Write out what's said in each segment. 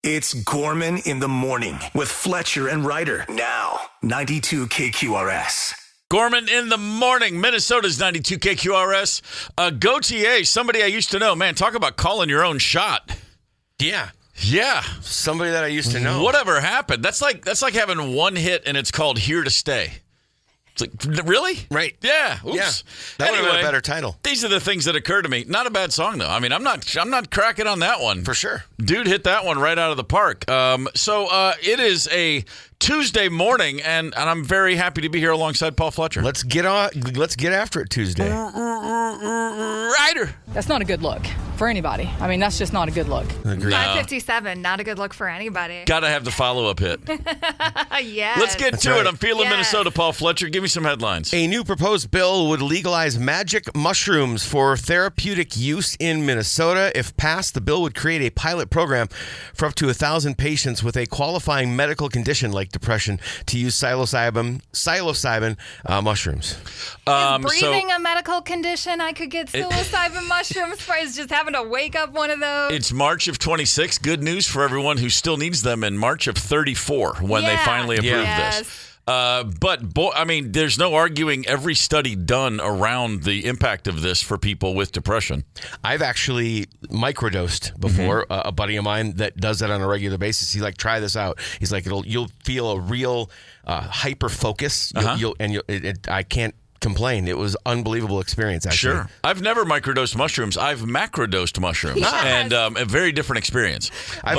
It's Gorman in the morning with Fletcher and Ryder. Now, 92 KQRS. Gorman in the morning, Minnesota's 92 KQRS. Gautier, somebody I used to know. Man, talk about calling your own shot. Yeah. Yeah. Somebody that I used to know. Whatever happened. That's like having one hit and it's called Here to Stay. It's like, really? Right. Yeah. Oops. Yeah. That would have been a better title. These are the things that occur to me. Not a bad song, though. I mean, I'm not cracking on that one. For sure. Dude hit that one right out of the park. So it is a Tuesday morning, and I'm very happy to be here alongside Paul Fletcher. Let's get after it Tuesday. Ryder. That's not a good look for anybody. I mean, that's just not a good look. Agreed. 557, not a good look for anybody. Got to have the follow-up hit. Yes. Let's get to right. it. I'm feeling Yes. Minnesota, Paul Fletcher. Give me some headlines. A new proposed bill would legalize magic mushrooms for therapeutic use in Minnesota. If passed, the bill would create a pilot program for up to 1,000 patients with a qualifying medical condition like depression to use psilocybin mushrooms. Is breathing a medical condition? I could get psilocybin mushrooms for just having to wake up one of those. It's March of 26. Good news for everyone who still needs them in March of 34 when they finally approve this. But, boy, I mean, there's no arguing every study done around the impact of this for people with depression. I've actually microdosed before. A buddy of mine that does that on a regular basis. He's like, try this out. He's like, you'll feel a real hyper focus. I can't complain. It was unbelievable experience, actually. Sure. I've never microdosed mushrooms. I've macrodosed mushrooms. Yes. And a very different experience. I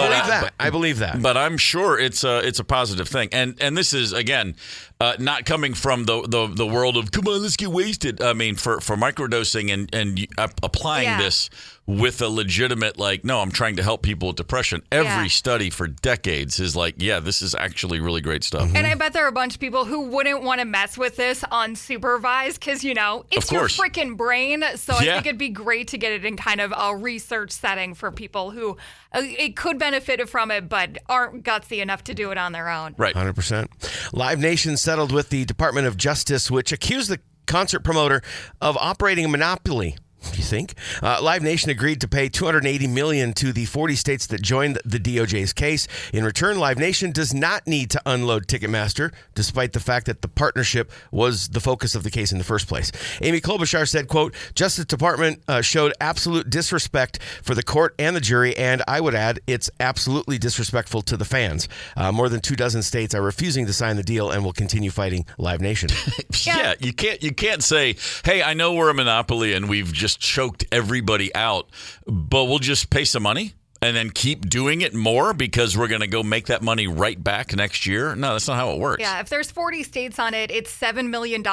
believe that. But I'm sure it's a positive thing. And this is, again, not coming from the world of, come on, let's get wasted. I mean, for microdosing and applying this with a legitimate, like, no, I'm trying to help people with depression. Every study for decades is like, yeah, this is actually really great stuff. And I bet there are a bunch of people who wouldn't want to mess with this unsupervised because, it's your freaking brain. So I think it'd be great to get it in kind of a research setting for people who it could benefit from it, but aren't gutsy enough to do it on their own. Right. 100%. Live Nation settled with the Department of Justice, which accused the concert promoter of operating a monopoly. You think? Live Nation agreed to pay $280 million to the 40 states that joined the DOJ's case. In return, Live Nation does not need to unload Ticketmaster, despite the fact that the partnership was the focus of the case in the first place. Amy Klobuchar said, quote, Justice Department showed absolute disrespect for the court and the jury, and I would add, it's absolutely disrespectful to the fans. More than 24 states are refusing to sign the deal and will continue fighting Live Nation. Yeah, you can't say, hey, I know we're a monopoly and we've just choked everybody out, but we'll just pay some money and then keep doing it more because we're going to go make that money right back next year. No, that's not how it works. Yeah, if there's 40 states on it, it's $7 million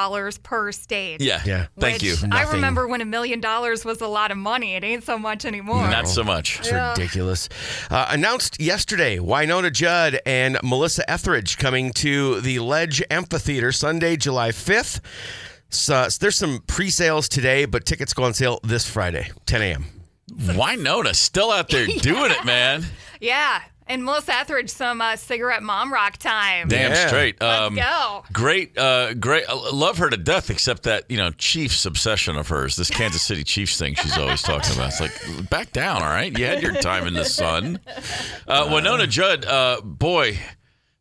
per state. Yeah. Thank you. I remember when $1 million was a lot of money. It ain't so much anymore. Not so much. It's ridiculous. Announced yesterday, Wynonna Judd and Melissa Etheridge coming to the Ledge Amphitheater Sunday, July 5th. So there's some pre-sales today, but tickets go on sale this Friday, 10 a.m. Wynonna still out there doing it, man. Yeah. And Melissa Etheridge, some cigarette mom rock time. Damn straight. Let's go. Great. I love her to death, except that, Chiefs obsession of hers, this Kansas City Chiefs thing she's always talking about. It's like, back down, all right? You had your time in the sun. Wynonna Judd, boy,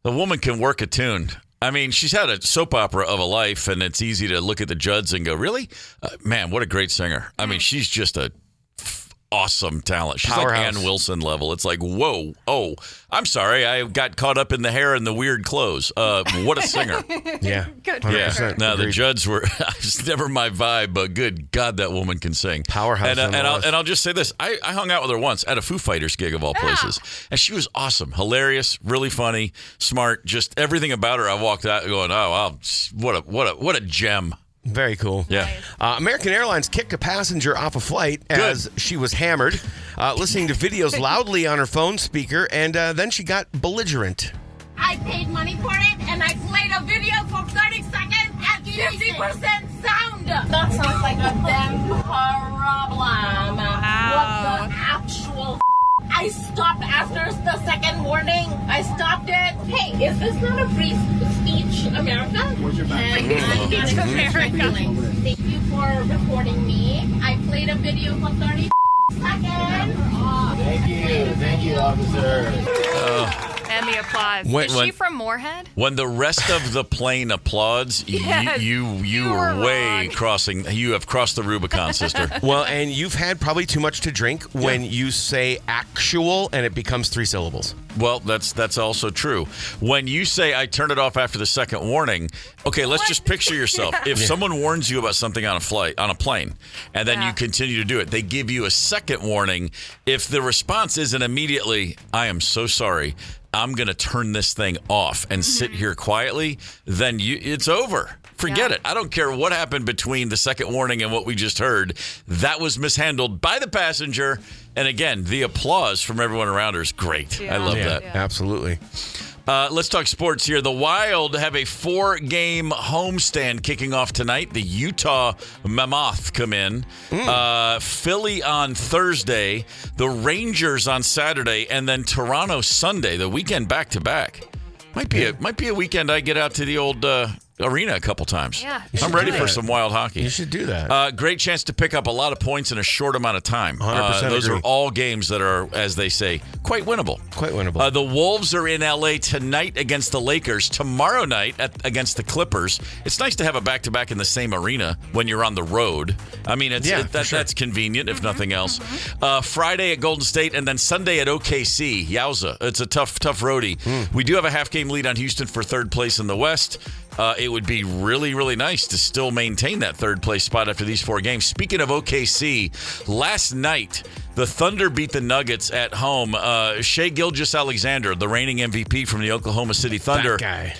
the woman can work a tune. I mean, she's had a soap opera of a life, and it's easy to look at the Judds and go, really? Man, what a great singer. I mean, she's just a awesome talent. She's Powerhouse. like Ann Wilson level. It's like, whoa. Oh, I'm sorry. I got caught up in the hair and the weird clothes. What a singer. Yeah. Good for her. No, the Judds were it's never my vibe, but good God, that woman can sing. Powerhouse. And I'll just say this. I hung out with her once at a Foo Fighters gig of all places. And she was awesome. Hilarious, really funny, smart, just everything about her. I walked out going, oh, wow, what a gem. Very cool. Yeah. American Airlines kicked a passenger off a flight as she was hammered, listening to videos loudly on her phone speaker, and then she got belligerent. I paid money for it, and I played a video for 30 seconds at 50% sound. That sounds like a damn problem. Wow. What the actual I stopped after the second warning. I stopped it. Hey, is this not a free speech America? What's your background? Speech America. Thank you for reporting me. I played a video for 30 Thank you, officer. And the applause. Is she from Moorhead? When the rest of the plane applauds, Yes, you are way crossing. You have crossed the Rubicon, sister. Well, and you've had probably too much to drink when you say actual and it becomes 3 syllables. Well, that's also true. When you say I turned it off after the second warning, okay, let's just picture yourself. If someone warns you about something on a plane, and then you continue to do it, they give you a second warning. If the response isn't immediately, I am so sorry, I'm going to turn this thing off and sit here quietly, then it's over. Forget it. I don't care what happened between the second warning and what we just heard. That was mishandled by the passenger. And again, the applause from everyone around her is great. I love that. Yeah. Absolutely. Let's talk sports here. The Wild have a 4-game homestand kicking off tonight. The Utah Mammoth come in. Philly on Thursday. The Rangers on Saturday. And then Toronto Sunday. The weekend back-to-back. Might be a weekend I get out to the old arena a couple times. Yeah. I'm ready for some wild hockey. You should do that. Great chance to pick up a lot of points in a short amount of time. 100% Those agree. are all games that are, as they say, quite winnable. Quite winnable. The Wolves are in L.A. tonight against the Lakers. Tomorrow night against the Clippers. It's nice to have a back-to-back in the same arena when you're on the road. I mean, that's convenient, if nothing else. Friday at Golden State, and then Sunday at OKC. Yowza. It's a tough roadie. We do have a half-game lead on Houston for third place in the West. It would be really, really nice to still maintain that third place spot after these 4 games. Speaking of OKC, last night, the Thunder beat the Nuggets at home. Shai Gilgeous-Alexander, the reigning MVP from the Oklahoma City Thunder. That guy.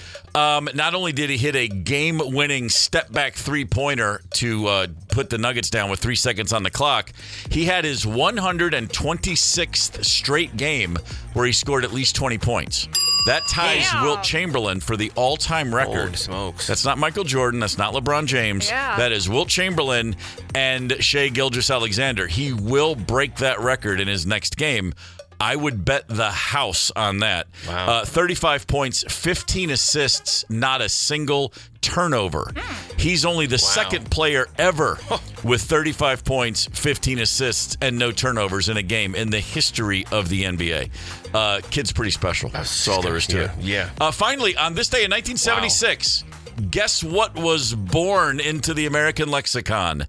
Not only did he hit a game-winning step-back three-pointer to put the Nuggets down with 3 seconds on the clock, he had his 126th straight game where he scored at least 20 points. That ties Wilt Chamberlain for the all-time record. Holy smokes. That's not Michael Jordan. That's not LeBron James. Yeah. That is Wilt Chamberlain and Shai Gilgeous-Alexander. He will break that record in his next game. I would bet the house on that. Wow. 35 points, 15 assists, not a single turnover. He's only the second player ever with 35 points, 15 assists, and no turnovers in a game in the history of the NBA. Kid's pretty special. That's all there is to it. Yeah. Finally, on this day in 1976, guess what was born into the American lexicon?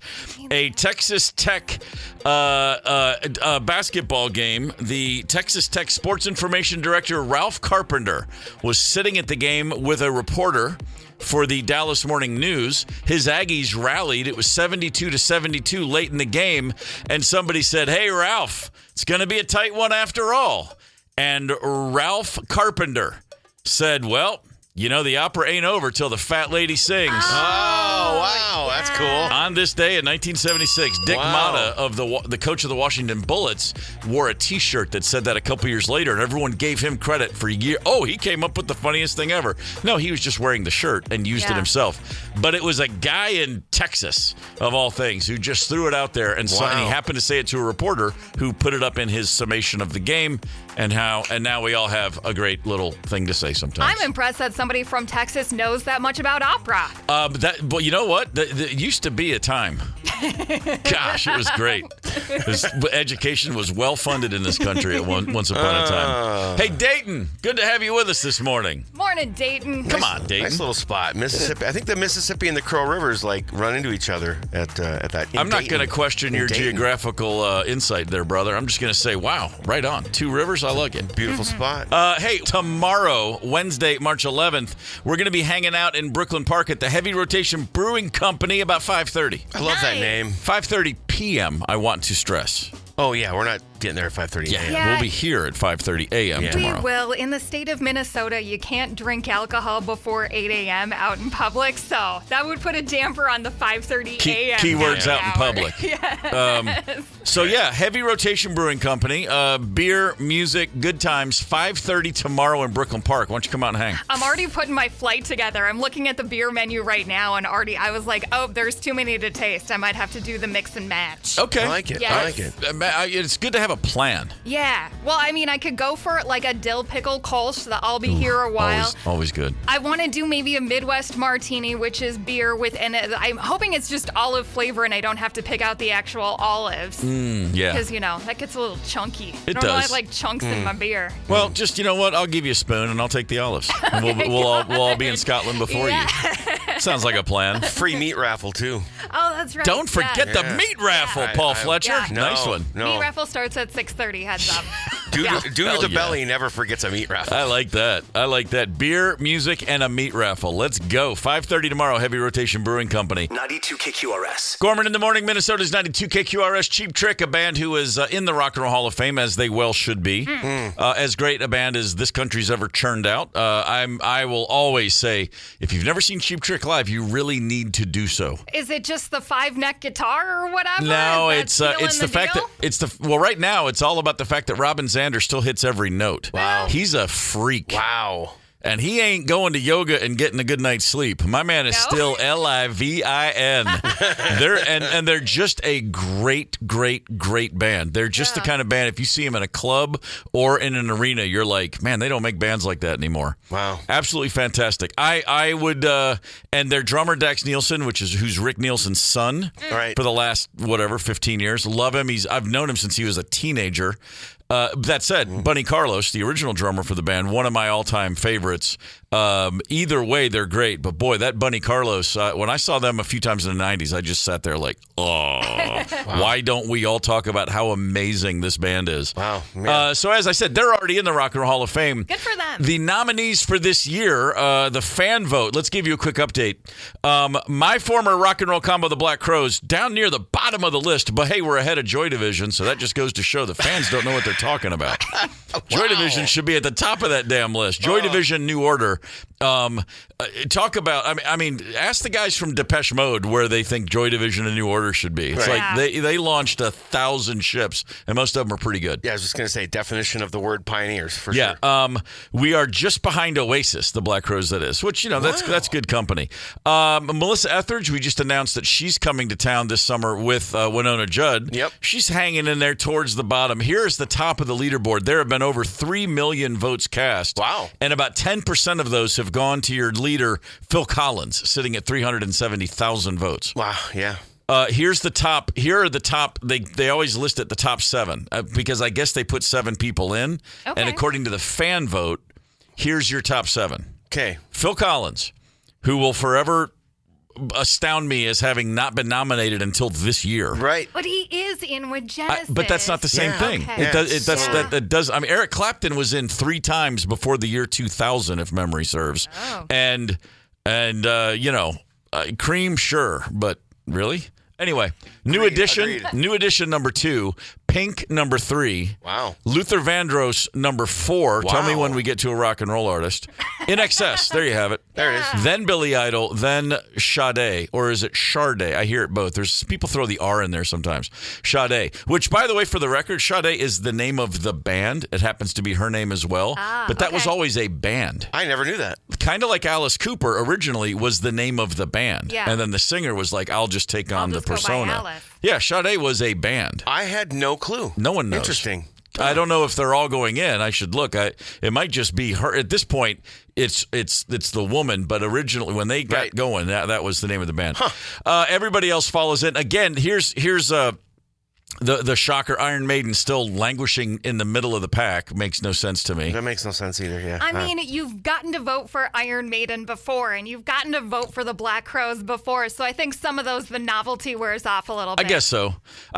A Texas Tech basketball game. The Texas Tech sports information director, Ralph Carpenter, was sitting at the game with a reporter for the Dallas Morning News. His Aggies rallied. It was 72-72 late in the game, and somebody said, "Hey, Ralph, it's going to be a tight one after all." And Ralph Carpenter said, "Well, you know, the opera ain't over till the fat lady sings." Oh, wow. That's cool. On this day in 1976, Dick Motta, of the coach of the Washington Bullets, wore a T-shirt that said that a couple years later, and everyone gave him credit for he came up with the funniest thing ever. No, he was just wearing the shirt and used it himself. But it was a guy in Texas, of all things, who just threw it out there, and he happened to say it to a reporter who put it up in his summation of the game and now we all have a great little thing to say sometimes. I'm impressed that somebody from Texas knows that much about opera. But you know what? There used to be a time. Gosh, it was great. Education was well funded in this country once upon a time. Hey, Dayton, good to have you with us this morning. Morning, Dayton. Come on, Dayton. Nice little spot, Mississippi. I think the Mississippi and the Crow Rivers run into each other at that. I'm not going to question your geographical insight there, brother. I'm just going to say, wow, right on. 2 rivers, I like it. Beautiful spot. Hey, tomorrow, Wednesday, March 11th, we're going to be hanging out in Brooklyn Park at the Heavy Rotation Brewing Company about 5:30. I love that name. 5:30 p.m., I want to stress. Oh, yeah. We're not getting there at 5:30 a.m. Yeah. We'll be here at 5:30 a.m. tomorrow. We will. In the state of Minnesota, you can't drink alcohol before 8 a.m. out in public, so that would put a damper on the 5:30 a.m. Keywords out in public. Yes. So, Heavy Rotation Brewing Company, beer, music, good times, 5:30 tomorrow in Brooklyn Park. Why don't you come out and hang? I'm already putting my flight together. I'm looking at the beer menu right now, and I was like, oh, there's too many to taste. I might have to do the mix and match. Okay. I like it. Yes. I like it. It's good to have a a plan. Yeah. Well, I mean, I could go for like a dill pickle Kolsch that I'll be here a while. Always good. I want to do maybe a Midwest martini, which is beer within it. I'm hoping it's just olive flavor and I don't have to pick out the actual olives. Yeah. Because, that gets a little chunky. It I don't does. like chunks in my beer. Well, just, you know what? I'll give you a spoon and I'll take the olives. And we'll all be in Scotland before you. Sounds like a plan. Free meat raffle, too. Oh, that's right. Don't forget the meat raffle, Paul Fletcher. Yeah. Nice one. No. Meat raffle starts at 6:30. Heads up. Dude with the belly never forgets a meat raffle. I like that. Beer, music, and a meat raffle. Let's go. 5:30 tomorrow, Heavy Rotation Brewing Company. 92 KQRS. Gorman in the morning, Minnesota's 92 KQRS. Cheap Trick, a band who is in the Rock and Roll Hall of Fame, as they well should be. As great a band as this country's ever churned out. I will always say, if you've never seen Cheap Trick live, you really need to do so. Is it just the 5-neck guitar or whatever? No, it's the fact that right now it's all about the fact that Robin Zander still hits every note. Wow. He's a freak. Wow. And he ain't going to yoga and getting a good night's sleep. My man is still Livin. They're just a great band. They're just the kind of band, if you see them in a club or in an arena, you're like, man, they don't make bands like that anymore. Wow. Absolutely fantastic. I would, and their drummer, Dax Nielsen, who's Rick Nielsen's son for the last, 15 years. Love him. I've known him since he was a teenager. That said, Bunny Carlos, the original drummer for the band, one of my all-time favorites. Either way, they're great. But boy, that Bunny Carlos, when I saw them a few times in the 90s, I just sat there like, why don't we all talk about how amazing this band is? Wow. So as I said, they're already in the Rock and Roll Hall of Fame. Good for them. The nominees for this year, the fan vote. Let's give you a quick update. My former rock and roll combo, the Black Crowes, down near the bottom of the list. But hey, we're ahead of Joy Division, so that just goes to show the fans don't know what they're talking about. Joy Division should be at the top of that damn list. Joy Division, New Order. Talk about, I mean, ask the guys from Depeche Mode where they think Joy Division and New Order should be. It's like they launched 1,000 ships, and most of them are pretty good. Yeah, I was just going to say, definition of the word pioneers, for sure. We are just behind Oasis, the Black Crowes, that is, which, that's good company. Melissa Etheridge, we just announced that she's coming to town this summer with Winona Judd. Yep. She's hanging in there towards the bottom. Here's the top of the leaderboard. There have been over 3 million votes cast. Wow. And about 10% of those have gone to your leader, Phil Collins, sitting at 370,000 votes. Wow, yeah. Here's the top. Here are the top. They always list it the top 7 because I guess they put 7 people in. Okay. And according to the fan vote, here's your top 7. Okay. Phil Collins, who will forever astound me as having not been nominated until this year. Right. But he is in with Genesis. But that's not the same thing. Okay. It does. I mean, Eric Clapton was in 3 times before the year 2000, if memory serves. Oh. And Cream, sure, but really? Anyway, new edition number 2, Pink number 3. Wow. Luther Vandross number 4. Wow. Tell me when we get to a rock and roll artist. In Excess. There you have it. There it is. Then Billy Idol. Then Sade, or is it Sade? I hear it both. There's people throw the R in there sometimes. Sade, which, by the way, for the record, Sade is the name of the band. It happens to be her name as well. But that was always a band. I never knew that. Kind of like Alice Cooper originally was the name of the band. Yeah. And then the singer was like, I'll just take on the just go by persona. Alice. Yeah, Sade was a band. I had no clue. No one knows. Interesting. I don't know if they're all going in. I should look. It might just be her. At this point, it's the woman. But originally, when they got going, that was the name of the band. Everybody else follows in. Again, here's the shocker. Iron Maiden still languishing in the middle of the pack makes no sense to me. That makes no sense either, yeah. I mean, you've gotten to vote for Iron Maiden before, and you've gotten to vote for the Black Crowes before, so I think some of the novelty wears off a little bit. I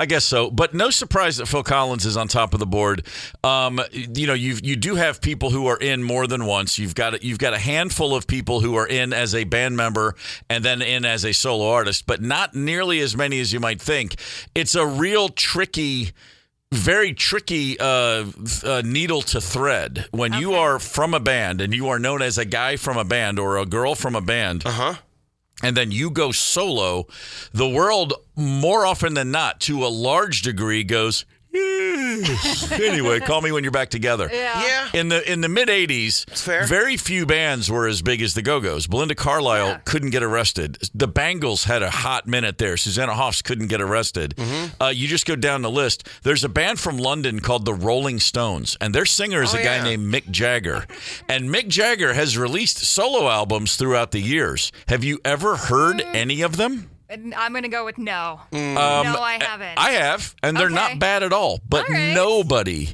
guess so. But no surprise that Phil Collins is on top of the board. You do have people who are in more than once. You've got a handful of people who are in as a band member and then in as a solo artist, but not nearly as many as you might think. It's a real very tricky needle to thread when you are from a band and you are known as a guy from a band or a girl from a band. And then you go solo. The world, more often than not, to a large degree, goes, Anyway, call me when you're back together. Yeah. In the mid '80s, very few bands were as big as the Go-Go's. Belinda Carlisle couldn't get arrested. The Bangles had a hot minute there. Susanna Hoffs couldn't get arrested. You just go down the list. There's a band from London called the Rolling Stones, and their singer is a guy named Mick Jagger. And Mick Jagger has released solo albums throughout the years. Have you ever heard any of them? I'm going to go with no. No, I haven't. I have, and they're not bad at all, but nobody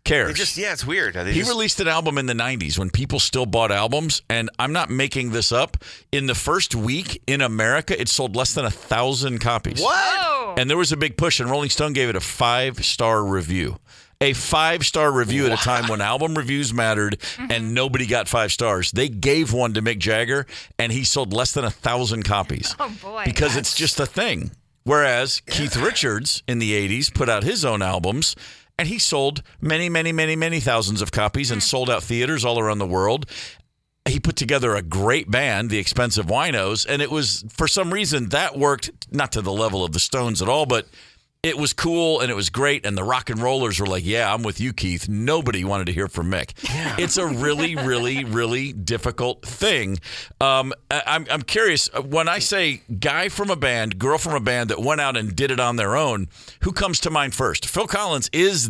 cares. It's weird. He released an album in the 90s when people still bought albums, and I'm not making this up. In the first week in America, it sold less than 1,000 copies. What? Oh. And there was a big push, and Rolling Stone gave it a 5-star review. A 5-star review at a time when album reviews mattered and nobody got 5 stars. They gave one to Mick Jagger, and he sold less than 1,000 copies. Oh, boy. Because it's just a thing. Whereas Keith Richards in the 80s put out his own albums, and he sold many, many, many, many thousands of copies and sold out theaters all around the world. He put together a great band, the Expensive Winos, and it was, for some reason, that worked, not to the level of the Stones at all, but it was cool and it was great, and the rock and rollers were like, yeah, I'm with you, Keith. Nobody wanted to hear from Mick. Yeah. It's a really, really, really difficult thing. I'm curious, when I say guy from a band, girl from a band that went out and did it on their own, who comes to mind first? Phil Collins is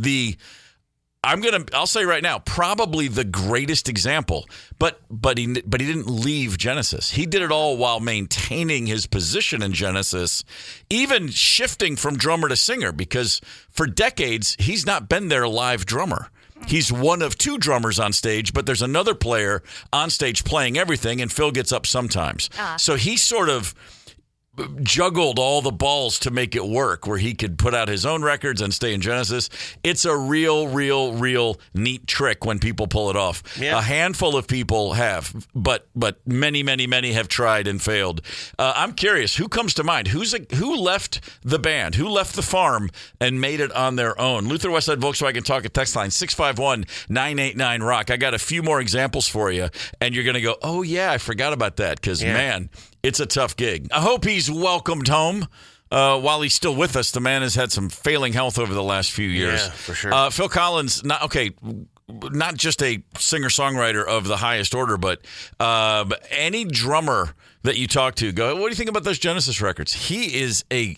I'll say right now, probably the greatest example, but he didn't leave Genesis. He did it all while maintaining his position in Genesis, even shifting from drummer to singer, because for decades, he's not been their live drummer. He's one of 2 drummers on stage, but there's another player on stage playing everything, and Phil gets up sometimes. So he sort of juggled all the balls to make it work, where he could put out his own records and stay in Genesis. It's a real, real, real neat trick when people pull it off. Yeah. A handful of people have, but many, many, many have tried and failed. I'm curious, who comes to mind? Who left the band? Who left the farm and made it on their own? Luther Westside Volkswagen Talk at text line 651-989-ROCK. I got a few more examples for you, and you're going to go, oh, yeah, I forgot about that, because, man, it's a tough gig. I hope he's welcomed home while he's still with us. The man has had some failing health over the last few years. Yeah, for sure. Phil Collins, not just a singer-songwriter of the highest order, but any drummer that you talk to, go, what do you think about those Genesis records? He is a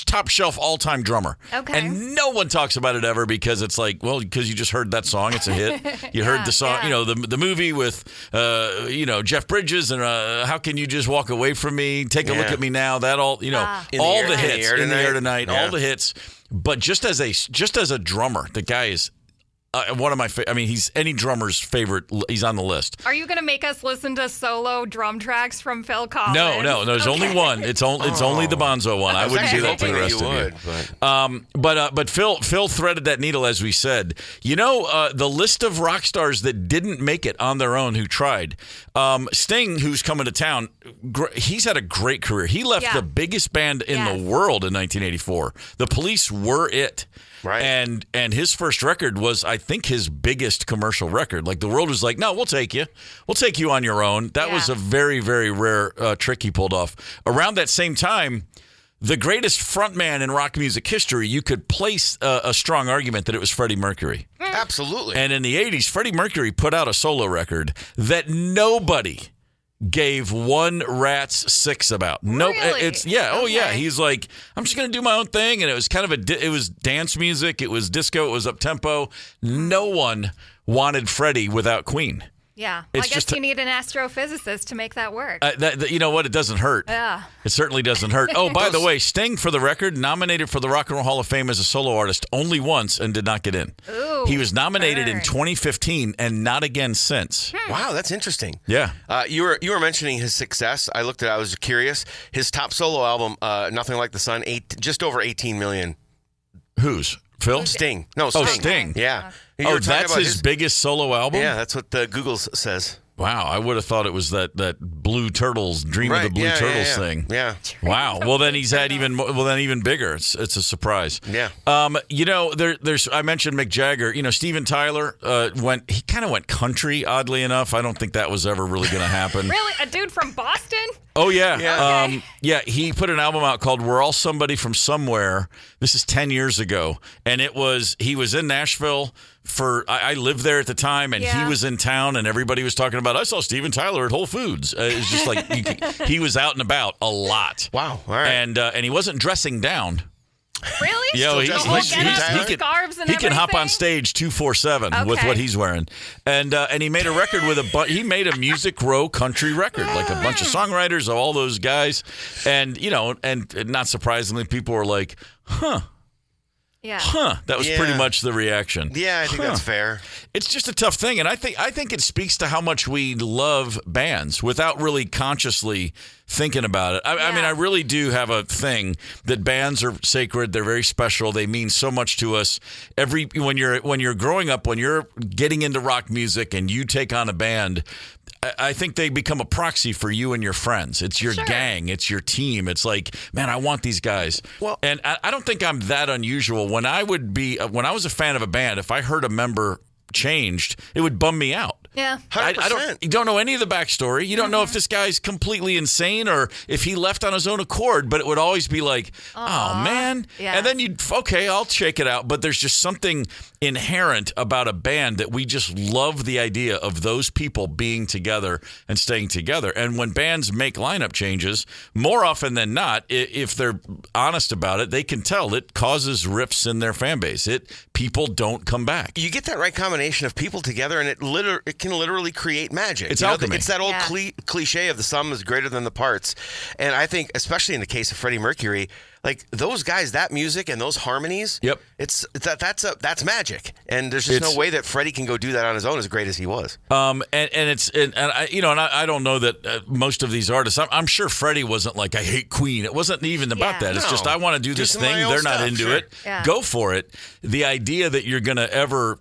top shelf all-time drummer. Okay. And no one talks about it ever, because it's like, well, because you just heard that song, it's a hit. You heard the song, the movie with Jeff Bridges and How Can You Just Walk Away From Me, Take a Look at Me Now, that all, all the hits, In the Air Tonight, all the hits. But just as a drummer, the guy is one of my he's any drummer's favorite. He's on the list. Are you going to make us listen to solo drum tracks from Phil Collins? No. There's only one. It's only the Bonzo one. I wouldn't do that to the rest of you. But Phil threaded that needle, as we said. The list of rock stars that didn't make it on their own who tried. Sting, who's coming to town, he's had a great career. He left the biggest band in the world in 1984. The Police were it. Right. And his first record was, I think, his biggest commercial record. Like, the world was like, no, we'll take you. We'll take you on your own. That was a very, very rare trick he pulled off. Around that same time, the greatest frontman in rock music history, you could place a strong argument that it was Freddie Mercury. Absolutely. And in the 80s, Freddie Mercury put out a solo record that nobody gave one rat's six about. Nope. Really? He's like, I'm just gonna do my own thing, and it was kind of it was dance music, it was disco, it was up tempo. No one wanted Freddie without Queen. Yeah, I guess you need an astrophysicist to make that work. You know what? It doesn't hurt. Yeah. It certainly doesn't hurt. Oh, by the way, Sting, for the record, nominated for the Rock and Roll Hall of Fame as a solo artist only once and did not get in. Ooh, he was nominated in 2015 and not again since. Wow, that's interesting. Yeah. You were mentioning his success. I looked at it. I was curious. His top solo album, Nothing Like the Sun, just over 18 million. Whose? Phil? Sting. No, Sting. Oh, Sting. Yeah. That's his biggest solo album? Yeah, that's what Google says. Wow, I would have thought it was that Blue Turtles, Dream of the Blue Turtles thing. Yeah. Wow. Well, then he's had even bigger. It's a surprise. Yeah. There's I mentioned Mick Jagger. Steven Tyler he kind of went country. Oddly enough, I don't think that was ever really going to happen. Really, a dude from Boston? Oh yeah. Okay. He put an album out called "We're All Somebody from Somewhere." This is 10 years ago, and he was in Nashville. I lived there at the time, and he was in town, and everybody was talking about, I saw Steven Tyler at Whole Foods. It's just like he was out and about a lot. Wow. All right. And he wasn't dressing down. Really? Yeah, he can hop on everything? stage 247 with what he's wearing, and he made a record with he made a Music Row country record, like a bunch of songwriters, all those guys, and and not surprisingly, people were like, huh. Yeah. Huh. That was pretty much the reaction. Yeah, I think that's fair. It's just a tough thing, and I think it speaks to how much we love bands without really consciously thinking about it. I mean, I really do have a thing that bands are sacred. They're very special. They mean so much to us. When you're growing up, when you're getting into rock music and you take on a band, I think they become a proxy for you and your friends. It's your gang. It's your team. It's like, man, I want these guys. Well, and I don't think I'm that unusual. When I was a fan of a band, if I heard a member changed, it would bum me out. Yeah. 100%. You don't know any of the backstory. You don't know if this guy's completely insane or if he left on his own accord, but it would always be like, oh, man. Yes. And then I'll check it out. But there's just something inherent about a band that we just love the idea of those people being together and staying together. And when bands make lineup changes, more often than not, if they're honest about it, they can tell it causes rifts in their fan base. People don't come back. You get that right combination of people together, and it can literally create magic. It's alchemy. It's that old cliche of the sum is greater than the parts. And I think, especially in the case of Freddie Mercury, like those guys, that music and those harmonies. Yep. That's magic. And there's just no way that Freddie can go do that on his own as great as he was. I don't know that most of these artists. I'm sure Freddie wasn't like, I hate Queen. It wasn't even about that. It's just I want to do this thing. They're not into it. Yeah. Go for it. The idea that you're going to ever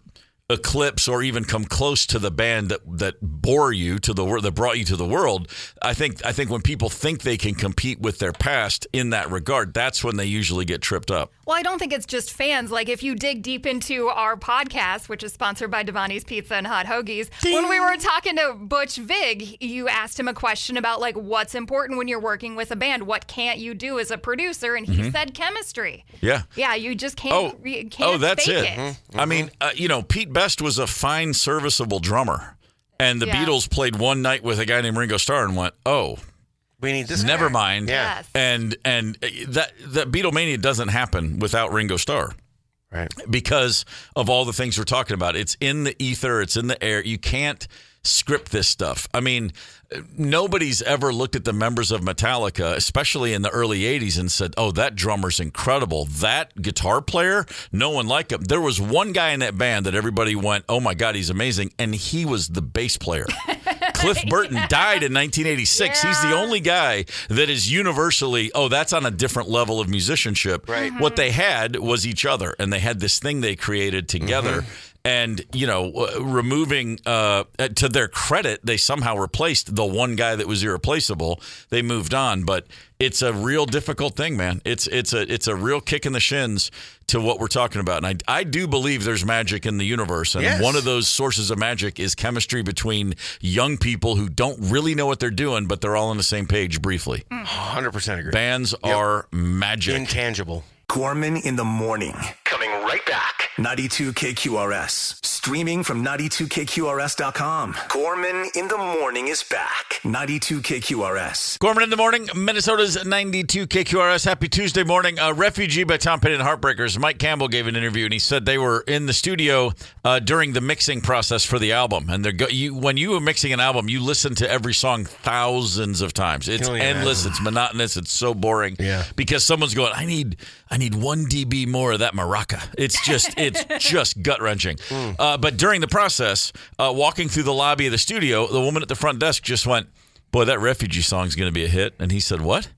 eclipse or even come close to the band that bore you to the world, that brought you to the world. I think when people think they can compete with their past in that regard, that's when they usually get tripped up. Well, I don't think it's just fans. Like if you dig deep into our podcast, which is sponsored by Devani's Pizza and Hot Hoagies, when we were talking to Butch Vig, you asked him a question about like what's important when you're working with a band. What can't you do as a producer? And he said chemistry. Yeah. Yeah, you just can't. That's fake it. it. Mm-hmm. I mean, Pete Best was a fine, serviceable drummer, and the Beatles played one night with a guy named Ringo Starr and went, "Oh, we need this. Never mind." Yeah. Yes. And that Beatlemania doesn't happen without Ringo Starr. Right. Because of all the things we're talking about. It's in the ether, it's in the air. You can't script this stuff. I mean, nobody's ever looked at the members of Metallica, especially in the early 80s, and said, oh, that drummer's incredible. That guitar player, no one like him. There was one guy in that band that everybody went, oh, my God, he's amazing. And he was the bass player. Cliff Burton died in 1986. Yeah. He's the only guy that is universally, that's on a different level of musicianship. Right. Mm-hmm. What they had was each other, and they had this thing they created together. And, removing, to their credit, they somehow replaced the one guy that was irreplaceable. They moved on. But it's a real difficult thing, man. It's a real kick in the shins to what we're talking about. And I do believe there's magic in the universe. And one of those sources of magic is chemistry between young people who don't really know what they're doing, but they're all on the same page briefly. 100% agree. Bands are magic. Intangible. Gorman in the morning. Coming right back. 92 KQRS. Streaming from 92KQRS.com. Gorman in the morning is back. 92 KQRS. Gorman in the morning, Minnesota's 92 KQRS. Happy Tuesday morning. Refugee by Tom Petty and Heartbreakers. Mike Campbell gave an interview, and he said they were in the studio during the mixing process for the album. And when you were mixing an album, you listen to every song thousands of times. It's endless. It's monotonous. It's so boring. Yeah. Because someone's going, I need 1 dB more of that maraca. It's just gut-wrenching. But during the process, walking through the lobby of the studio, the woman at the front desk just went, boy, that Refugee song's going to be a hit. And he said, what?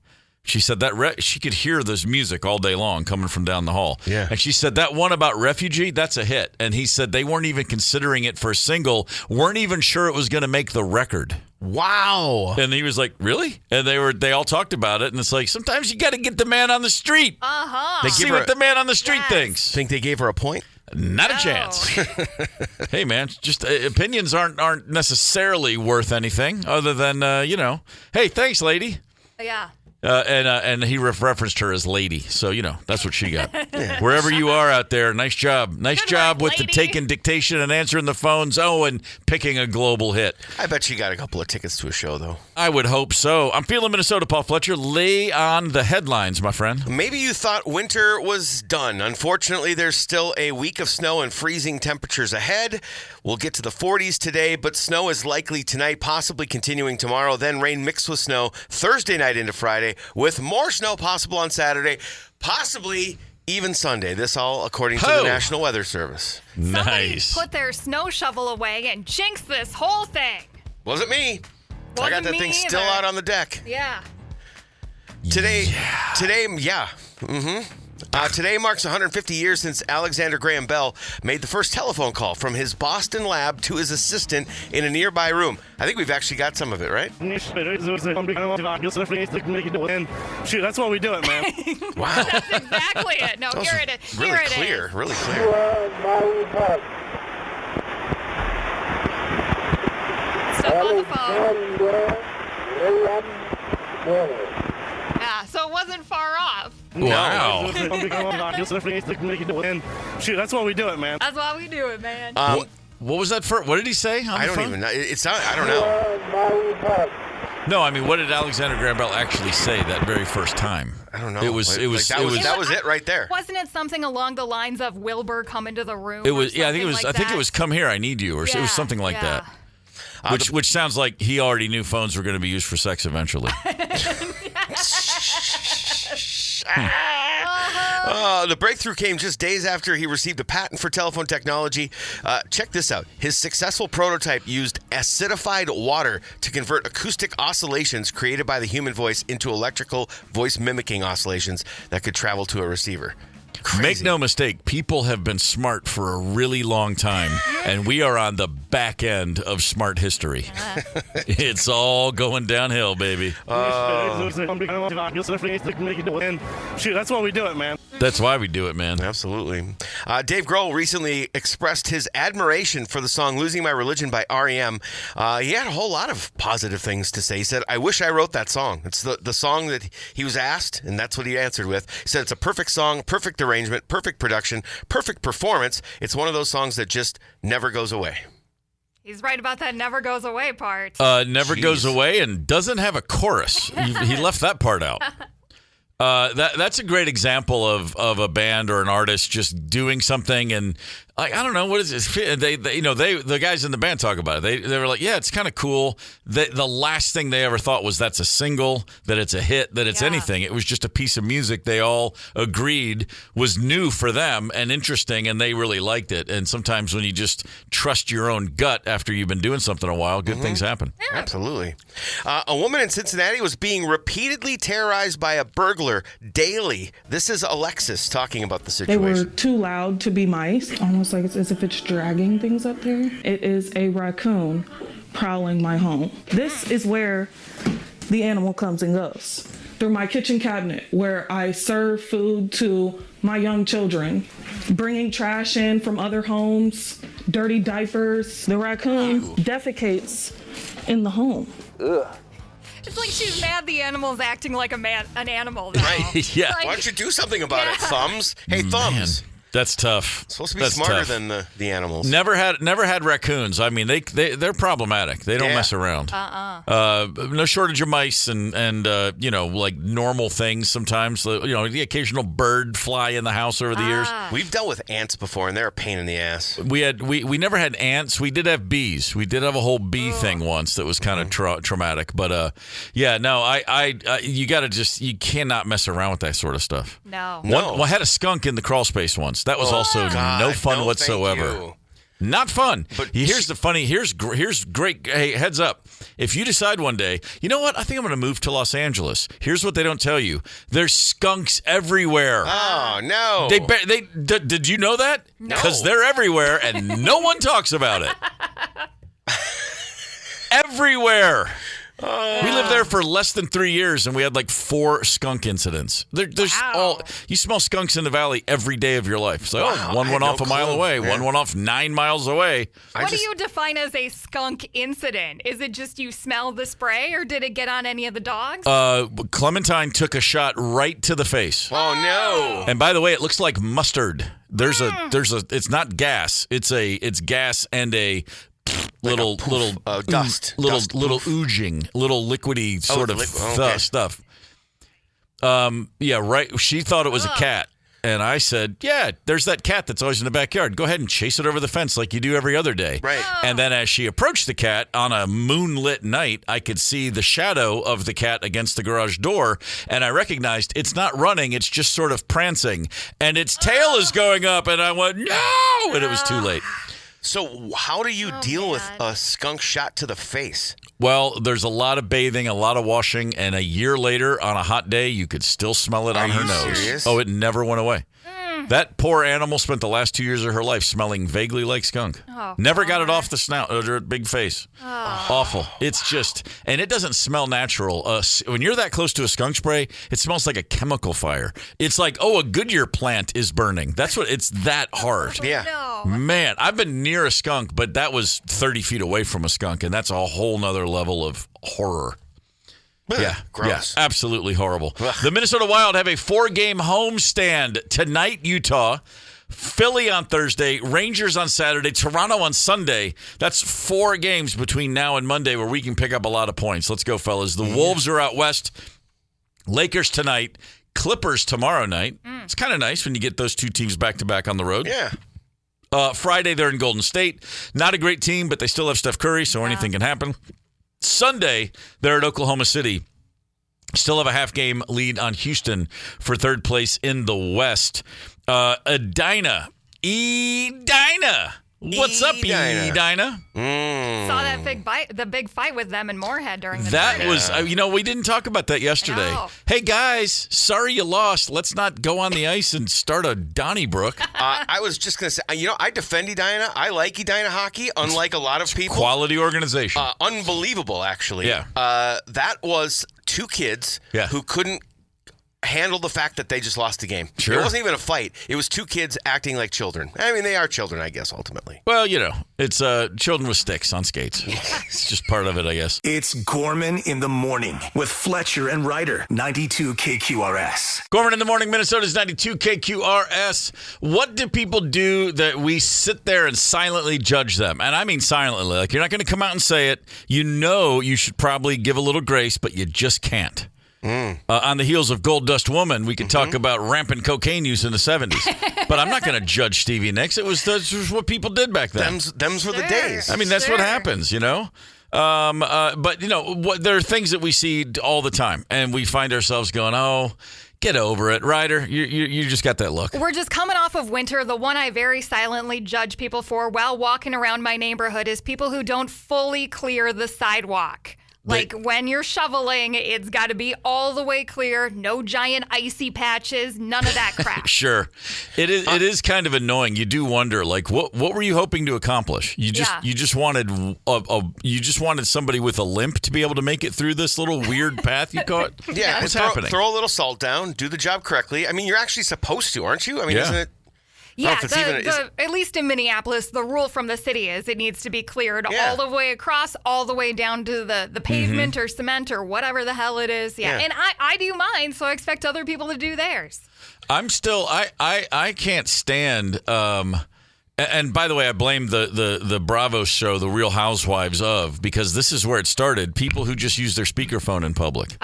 She said that she could hear this music all day long coming from down the hall. Yeah. And she said that one about Refugee, that's a hit. And he said they weren't even considering it for a single, weren't even sure it was going to make the record. Wow. And he was like, really? And they all talked about it. And it's like, sometimes you got to get the man on the street. Uh-huh. See what the man on the street thinks. Think they gave her a point? Not a chance. Hey, man, just opinions aren't necessarily worth anything other than, hey, thanks, lady. Yeah. And he referenced her as lady. So, that's what she got. Wherever you are out there, nice job. Nice Good job work, with lady. the taking dictation and answering the phones. Oh, and picking a global hit. I bet she got a couple of tickets to a show, though. I would hope so. I'm feeling Minnesota, Paul Fletcher. Lay on the headlines, my friend. Maybe you thought winter was done. Unfortunately, there's still a week of snow and freezing temperatures ahead. We'll get to the 40s today, but snow is likely tonight, possibly continuing tomorrow, then rain mixed with snow Thursday night into Friday, with more snow possible on Saturday, possibly even Sunday. This all according to the National Weather Service. Nice. Somebody put their snow shovel away and jinx this whole thing. Wasn't me. I got that thing still either. out on the deck. Yeah. Today, yeah. Today marks 150 years since Alexander Graham Bell made the first telephone call from his Boston lab to his assistant in a nearby room. I think we've actually got some of it, right? Shoot, that's why we do it, man. Wow. That's exactly it. No, here it is. Really Here it clear, is. really clear. Stuff on the phone. Yeah, so it wasn't far off. Wow. Shoot, that's why we do it, man. That's why we do it, man. What was that for? What did he say on I the don't phone? even know. I don't know. No, I mean, what did Alexander Graham Bell actually say that very first time? I don't know. That was it right there. Wasn't it something along the lines of Wilbur come into the room? It was. Yeah, I think it was. Like I think it was "Come here, I need you," or it was something like that. Which sounds like he already knew phones were going to be used for sex eventually. The breakthrough came just days after he received a patent for telephone technology. Check this out. His successful prototype used acidified water to convert acoustic oscillations created by the human voice into electrical voice mimicking oscillations that could travel to a receiver. Crazy. Make no mistake, people have been smart for a really long time, and we are on the back end of smart history. It's all going downhill, baby. Shoot, that's why we do it, man. That's why we do it, man. Absolutely. Dave Grohl recently expressed his admiration for the song Losing My Religion by R.E.M. He had a whole lot of positive things to say. He said, I wish I wrote that song. It's the song that he was asked, and that's what he answered with. He said, it's a perfect song, perfect arrangement, perfect production, perfect performance. It's one of those songs that just never goes away. He's right about that never goes away part. Never goes away and doesn't have a chorus. He left that part out. That's a great example of a band or an artist just doing something, and I don't know what is this. The guys in the band talk about it. They were like, yeah, it's kind of cool. The last thing they ever thought was that's a single, that it's a hit, that it's anything. It was just a piece of music they all agreed was new for them and interesting, and they really liked it. And sometimes when you just trust your own gut after you've been doing something a while, good things happen. Yeah. Absolutely. A woman in Cincinnati was being repeatedly terrorized by a burglar daily. This is Alexis talking about the situation. They were too loud to be mice, almost like it's as if it's dragging things up there. It is a raccoon prowling my home. This is where the animal comes and goes. Through my kitchen cabinet, where I serve food to my young children, bringing trash in from other homes, dirty diapers. The raccoon defecates in the home. Ugh. It's like she's mad the animal's acting like an animal. Though. Right, yeah. Why don't you do something about it, Thumbs? Hey, Thumbs. Man, that's tough. It's supposed to be smarter than the animals. Never had raccoons. I mean, they're problematic. They don't mess around. No shortage of mice and like normal things sometimes. The occasional bird fly in the house over the years. We've dealt with ants before, and they're a pain in the ass. We never had ants. We did have bees. We did have a whole bee thing once that was kind of traumatic. But you cannot mess around with that sort of stuff. No. I had a skunk in the crawl space once. That was also no fun whatsoever. Not fun. But here's great. Hey, heads up. If you decide one day, you know what? I think I'm going to move to Los Angeles. Here's what they don't tell you. There's skunks everywhere. Oh, no. Did you know that? No. Because they're everywhere and no one talks about it. Everywhere. We lived there for less than 3 years, and we had like 4 skunk incidents. There's you smell skunks in the valley every day of your life. It's like, one went off a mile away, one went off 9 miles away. What do you define as a skunk incident? Is it just you smell the spray, or did it get on any of the dogs? Clementine took a shot right to the face. Oh, no. And by the way, it looks like mustard. It's not gas. It's gas and a little dust, little ooging, little liquidy sort of stuff. Yeah, right. She thought it was a cat, and I said, "Yeah, there's that cat that's always in the backyard. Go ahead and chase it over the fence like you do every other day." Right. And then as she approached the cat on a moonlit night, I could see the shadow of the cat against the garage door, and I recognized it's not running; it's just sort of prancing, and its tail is going up, and I went, "No!" And it was too late. So how do you deal with a skunk shot to the face? Well, there's a lot of bathing, a lot of washing, and a year later, on a hot day, you could still smell it on her nose. Serious? Oh, it never went away. That poor animal spent the last 2 years of her life smelling vaguely like skunk. Never got it off the snout or her big face. Awful. It's just, and it doesn't smell natural. When you're that close to a skunk spray, it smells like a chemical fire. It's like, a Goodyear plant is burning. That's what it's that hard. Yeah. Man, I've been near a skunk, but that was 30 feet away from a skunk, and that's a whole nother level of horror. Yeah, gross. Yeah, absolutely horrible. The Minnesota Wild have a 4-game homestand tonight, Utah. Philly on Thursday, Rangers on Saturday, Toronto on Sunday. That's 4 games between now and Monday where we can pick up a lot of points. Let's go, fellas. The Wolves are out west. Lakers tonight. Clippers tomorrow night. It's kind of nice when you get those 2 teams back-to-back on the road. Yeah. Friday, they're in Golden State. Not a great team, but they still have Steph Curry, so anything can happen. Sunday, they're at Oklahoma City. Still have a half-game lead on Houston for 3rd place in the West. Edina. What's up, Edina? Saw that the big fight with them in Moorhead during the That tournament. was, we didn't talk about that yesterday. Hey, guys, sorry you lost. Let's not go on the ice and start a Donnybrook. I was just going to say, I defend Edina. I like Edina hockey, unlike a lot of people. Quality organization. Unbelievable, actually. Yeah. That was 2 kids who couldn't handle the fact that they just lost the game. Sure. It wasn't even a fight. It was 2 kids acting like children. I mean, they are children, I guess, ultimately. Well, it's children with sticks on skates. It's just part of it, I guess. It's Gorman in the Morning with Fletcher and Ryder, 92 KQRS. Gorman in the Morning, Minnesota's 92 KQRS. What do people do that we sit there and silently judge them? And I mean silently. Like, you're not going to come out and say it. You should probably give a little grace, but you just can't. On the heels of Gold Dust Woman, we could talk about rampant cocaine use in the 70s. But I'm not going to judge Stevie Nicks. That's what people did back then. Them's were the days. I mean, that's what happens, But, there are things that we see all the time, and we find ourselves going, oh, get over it. Ryder, you just got that look. We're just coming off of winter. The one I very silently judge people for while walking around my neighborhood is people who don't fully clear the sidewalk. Like, when you're shoveling, it's got to be all the way clear, no giant icy patches, none of that crap. Sure. It is kind of annoying. You do wonder, like, what were you hoping to accomplish? You just wanted somebody with a limp to be able to make it through this little weird path you caught? Yeah. What's happening? Throw a little salt down, do the job correctly. I mean, you're actually supposed to, aren't you? I mean, isn't it? Yeah, at least in Minneapolis, the rule from the city is it needs to be cleared all the way across, all the way down to the pavement or cement or whatever the hell it is. Yeah. And I do mine, so I expect other people to do theirs. I'm still, I can't stand, and by the way, I blame the Bravo show, The Real Housewives of, because this is where it started. People who just use their speakerphone in public.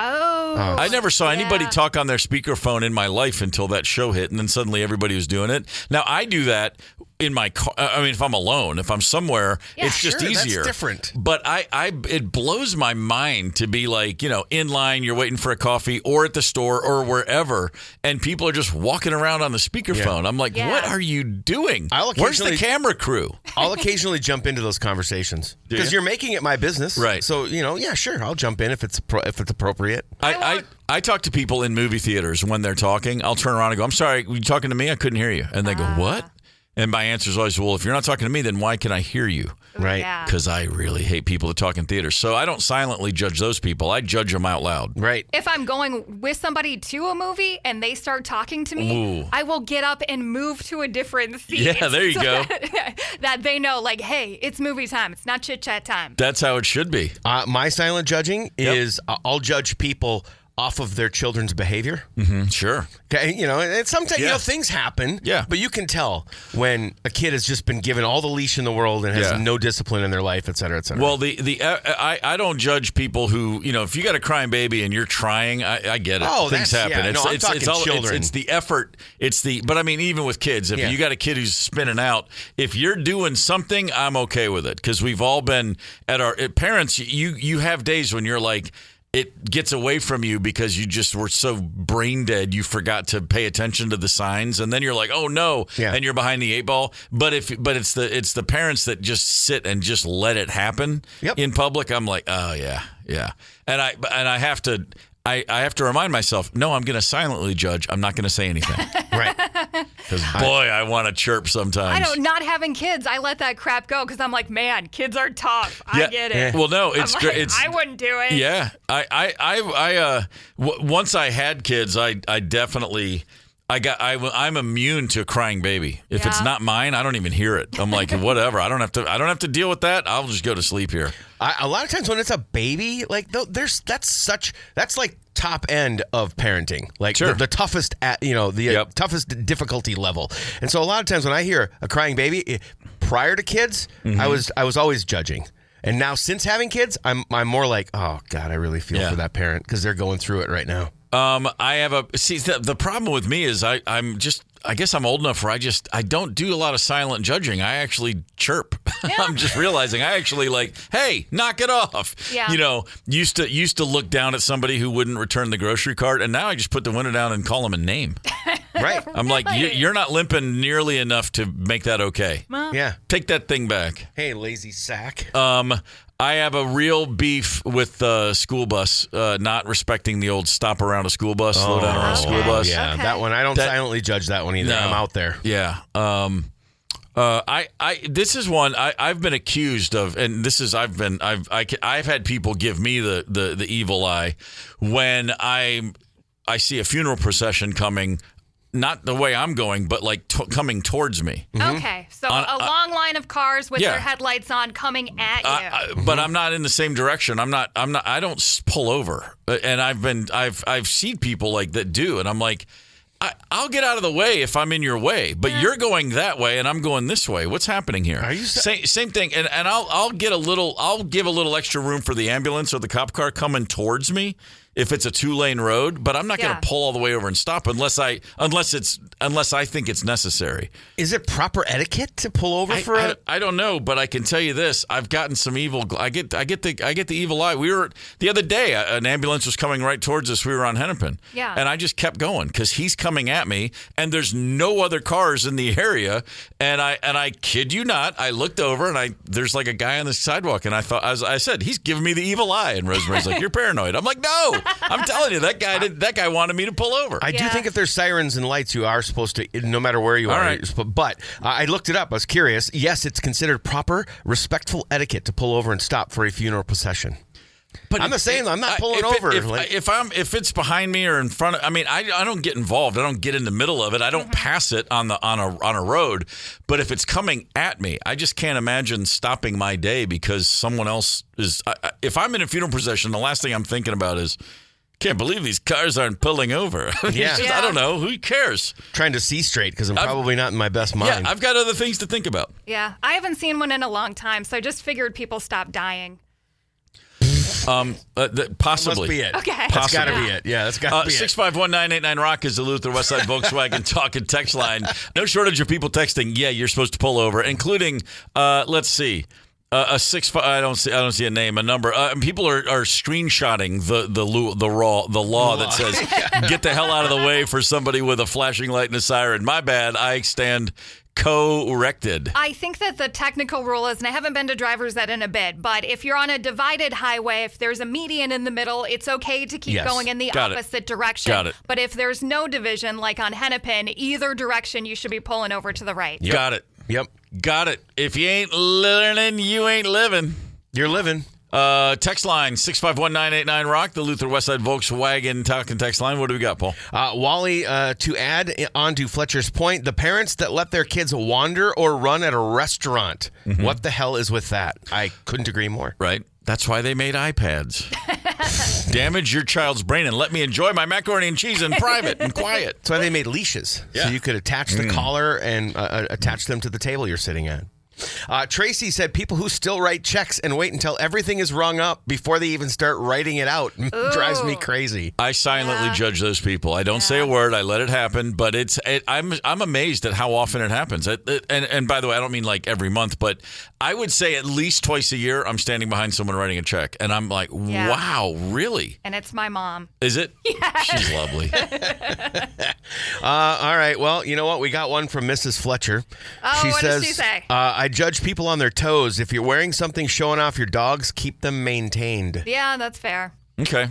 I never saw anybody talk on their speakerphone in my life until that show hit, and then suddenly everybody was doing it. Now, I do that in my car. I mean, if I'm alone, if I'm somewhere, it's just easier. That's different. But it blows my mind to be like, in line, you're waiting for a coffee or at the store or wherever, and people are just walking around on the speakerphone. I'm like, what are you doing? Where's the camera crew? I'll occasionally jump into those conversations because you're making it my business. Right. So, sure, I'll jump in if it's appropriate. I talk to people in movie theaters when they're talking. I'll turn around and go, I'm sorry, were you talking to me? I couldn't hear you. And they go, what? And my answer is always, well, if you're not talking to me, then why can I hear you? Right. Because I really hate people that talk in theaters. So I don't silently judge those people. I judge them out loud. Right. If I'm going with somebody to a movie and they start talking to me, I will get up and move to a different seat. Yeah, there you go. That they know, like, hey, it's movie time. It's not chit-chat time. That's how it should be. My silent judging is I'll judge people off of their children's behavior. Mm-hmm, sure. Okay, and sometimes things happen. Yeah. But you can tell when a kid has just been given all the leash in the world and has no discipline in their life, et cetera, et cetera. Well, I don't judge people who, if you got a crying baby and you're trying, I get it. Oh, things happen. I'm talking children. It's the effort. But I mean, even with kids, if you got a kid who's spinning out, if you're doing something, I'm okay with it because we've all been parents. You have days when you're like, it gets away from you because you just were so brain dead you forgot to pay attention to the signs, and then you're like, oh no, and you're behind the 8 ball. But it's the parents that just sit and just let it happen in public. I'm like, oh yeah, and I have to. I have to remind myself, no, I'm going to silently judge. I'm not going to say anything. Right. Because, boy, I want to chirp sometimes. Not having kids, I let that crap go because I'm like, man, kids are tough. I get it. Well, no, it's great. I wouldn't do it. Yeah. Once I had kids, I definitely... I'm immune to a crying baby. If it's not mine, I don't even hear it. I'm like, whatever. I don't have to deal with that. I'll just go to sleep here. A lot of times when it's a baby, like that's like top end of parenting, like the toughest toughest difficulty level. And so a lot of times when I hear a crying baby, prior to kids, I was always judging. And now since having kids, I'm more like, oh God, I really feel for that parent because they're going through it right now. The problem with me is I guess I'm old enough where I don't do a lot of silent judging. I actually chirp. Yeah. I'm just realizing I actually like, hey, knock it off. Yeah. Used to look down at somebody who wouldn't return the grocery cart, and now I just put the window down and call them a name. Right. I'm like, you're not limping nearly enough to make that okay. Yeah. Take that thing back. Hey, lazy sack. I have a real beef with the school bus not respecting the old stop around a school bus, slow down around a school bus. Yeah, that one I don't silently judge that one either. No. I'm out there. Yeah. This is one I've been accused of, and this is I've had people give me the evil eye when I see a funeral procession coming. Not the way I'm going, but like coming towards me. Mm-hmm. Okay, so a long line of cars with their headlights on coming at you. But I'm not in the same direction. I don't pull over. And I've seen people like that do, and I'm like, I'll get out of the way if I'm in your way, but you're going that way and I'm going this way. What's happening here? Are you same thing? And I'll give a little extra room for the ambulance or the cop car coming towards me if it's a 2-lane road, but I'm not going to pull all the way over and stop unless I think it's necessary. Is it proper etiquette to pull over I don't know, but I can tell you this: I've gotten some evil. I get the evil eye. We were the other day. An ambulance was coming right towards us. We were on Hennepin, and I just kept going because he's coming at me, and there's no other cars in the area. And I kid you not, I looked over and there's like a guy on the sidewalk, and I thought, as I said, he's giving me the evil eye. And Rosemary's like, "You're paranoid." I'm like, "No, I'm telling you, that guy wanted me to pull over." I do think if there's sirens and lights, you are supposed to, no matter where you are. Right. But I looked it up. I was curious. Yes, it's considered proper, respectful etiquette to pull over and stop for a funeral procession. But I'm the same. I'm not pulling over. If it's behind me or in front of, I don't get involved. I don't get in the middle of it. I don't pass it on a road. But if it's coming at me, I just can't imagine stopping my day because someone else is. If I'm in a funeral procession, the last thing I'm thinking about is, can't believe these cars aren't pulling over. I don't know. Who cares? Trying to see straight because I'm probably not in my best mind. Yeah, I've got other things to think about. Yeah, I haven't seen one in a long time, so I just figured people stopped dying. Possibly. Must be it. Okay. That's got to be it. Yeah, that's got to be it. 651-989-ROCK is the Luther Westside Volkswagen talk and text line. No shortage of people texting, yeah, you're supposed to pull over, including, let's see, a 65. I don't see a name, a number. People are screenshotting the law that says get the hell out of the way for somebody with a flashing light and a siren. My bad. I stand corrected. I think that the technical rule is, and I haven't been to driver's ed in a bit, but if you're on a divided highway, if there's a median in the middle, it's okay to keep going in the opposite direction. Got it. But if there's no division, like on Hennepin, either direction, you should be pulling over to the right. Yep. Got it. Yep. Got it. If you ain't learning, you ain't living. You're living. Text line 651-989-ROCK, the Luther Westside Volkswagen talk and text line. What do we got, Paul? Wally, to add on to Fletcher's point, the parents that let their kids wander or run at a restaurant. What the hell is with that? I couldn't agree more. Right. That's why they made iPads. Damage your child's brain and let me enjoy my macaroni and cheese in private and quiet. That's why they made leashes. Yeah. So you could attach the collar and attach them to the table you're sitting at. Tracy said people who still write checks and wait until everything is rung up before they even start writing it out drives me crazy. I silently judge those people. I don't say a word. I let it happen. But I'm amazed at how often it happens. And by the way, I don't mean like every month, but I would say at least twice a year I'm standing behind someone writing a check. And I'm like, wow, really? And it's my mom. Is it? Yeah. She's lovely. All right. Well, you know what? We got one from Mrs. Fletcher. Oh, what does she say? I judge people on their toes. If you're wearing something showing off your dogs, keep them maintained. Yeah, that's fair. Okay.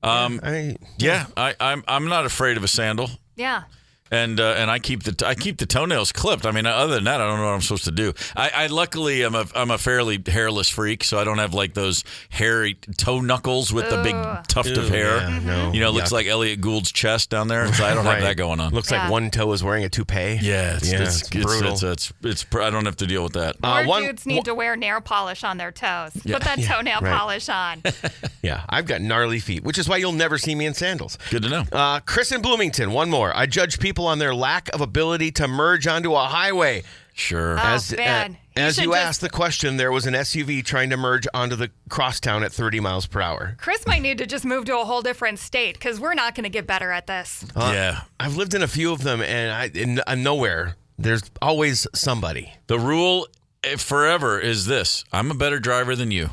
I'm not afraid of a sandal. Yeah. And I keep the toenails clipped. I mean, other than that, I don't know what I'm supposed to do. I luckily I'm a fairly hairless freak, so I don't have like those hairy toe knuckles with the big tuft of hair. Yeah, no. You know, it looks like Elliot Gould's chest down there. So I don't have that going on. Looks like one toe is wearing a toupee. Yeah, it's brutal. It's I don't have to deal with that. More dudes need to wear nail polish on their toes. Yeah. Put that toenail polish on. Yeah, I've got gnarly feet, which is why you'll never see me in sandals. Good to know. Chris in Bloomington, one more. I judge people on their lack of ability to merge onto a highway. Sure. As you asked the question, there was an SUV trying to merge onto the crosstown at 30 miles per hour. Chris might need to just move to a whole different state because we're not going to get better at this. I've lived in a few of them, and in nowhere, there's always somebody. The rule forever is this: I'm a better driver than you.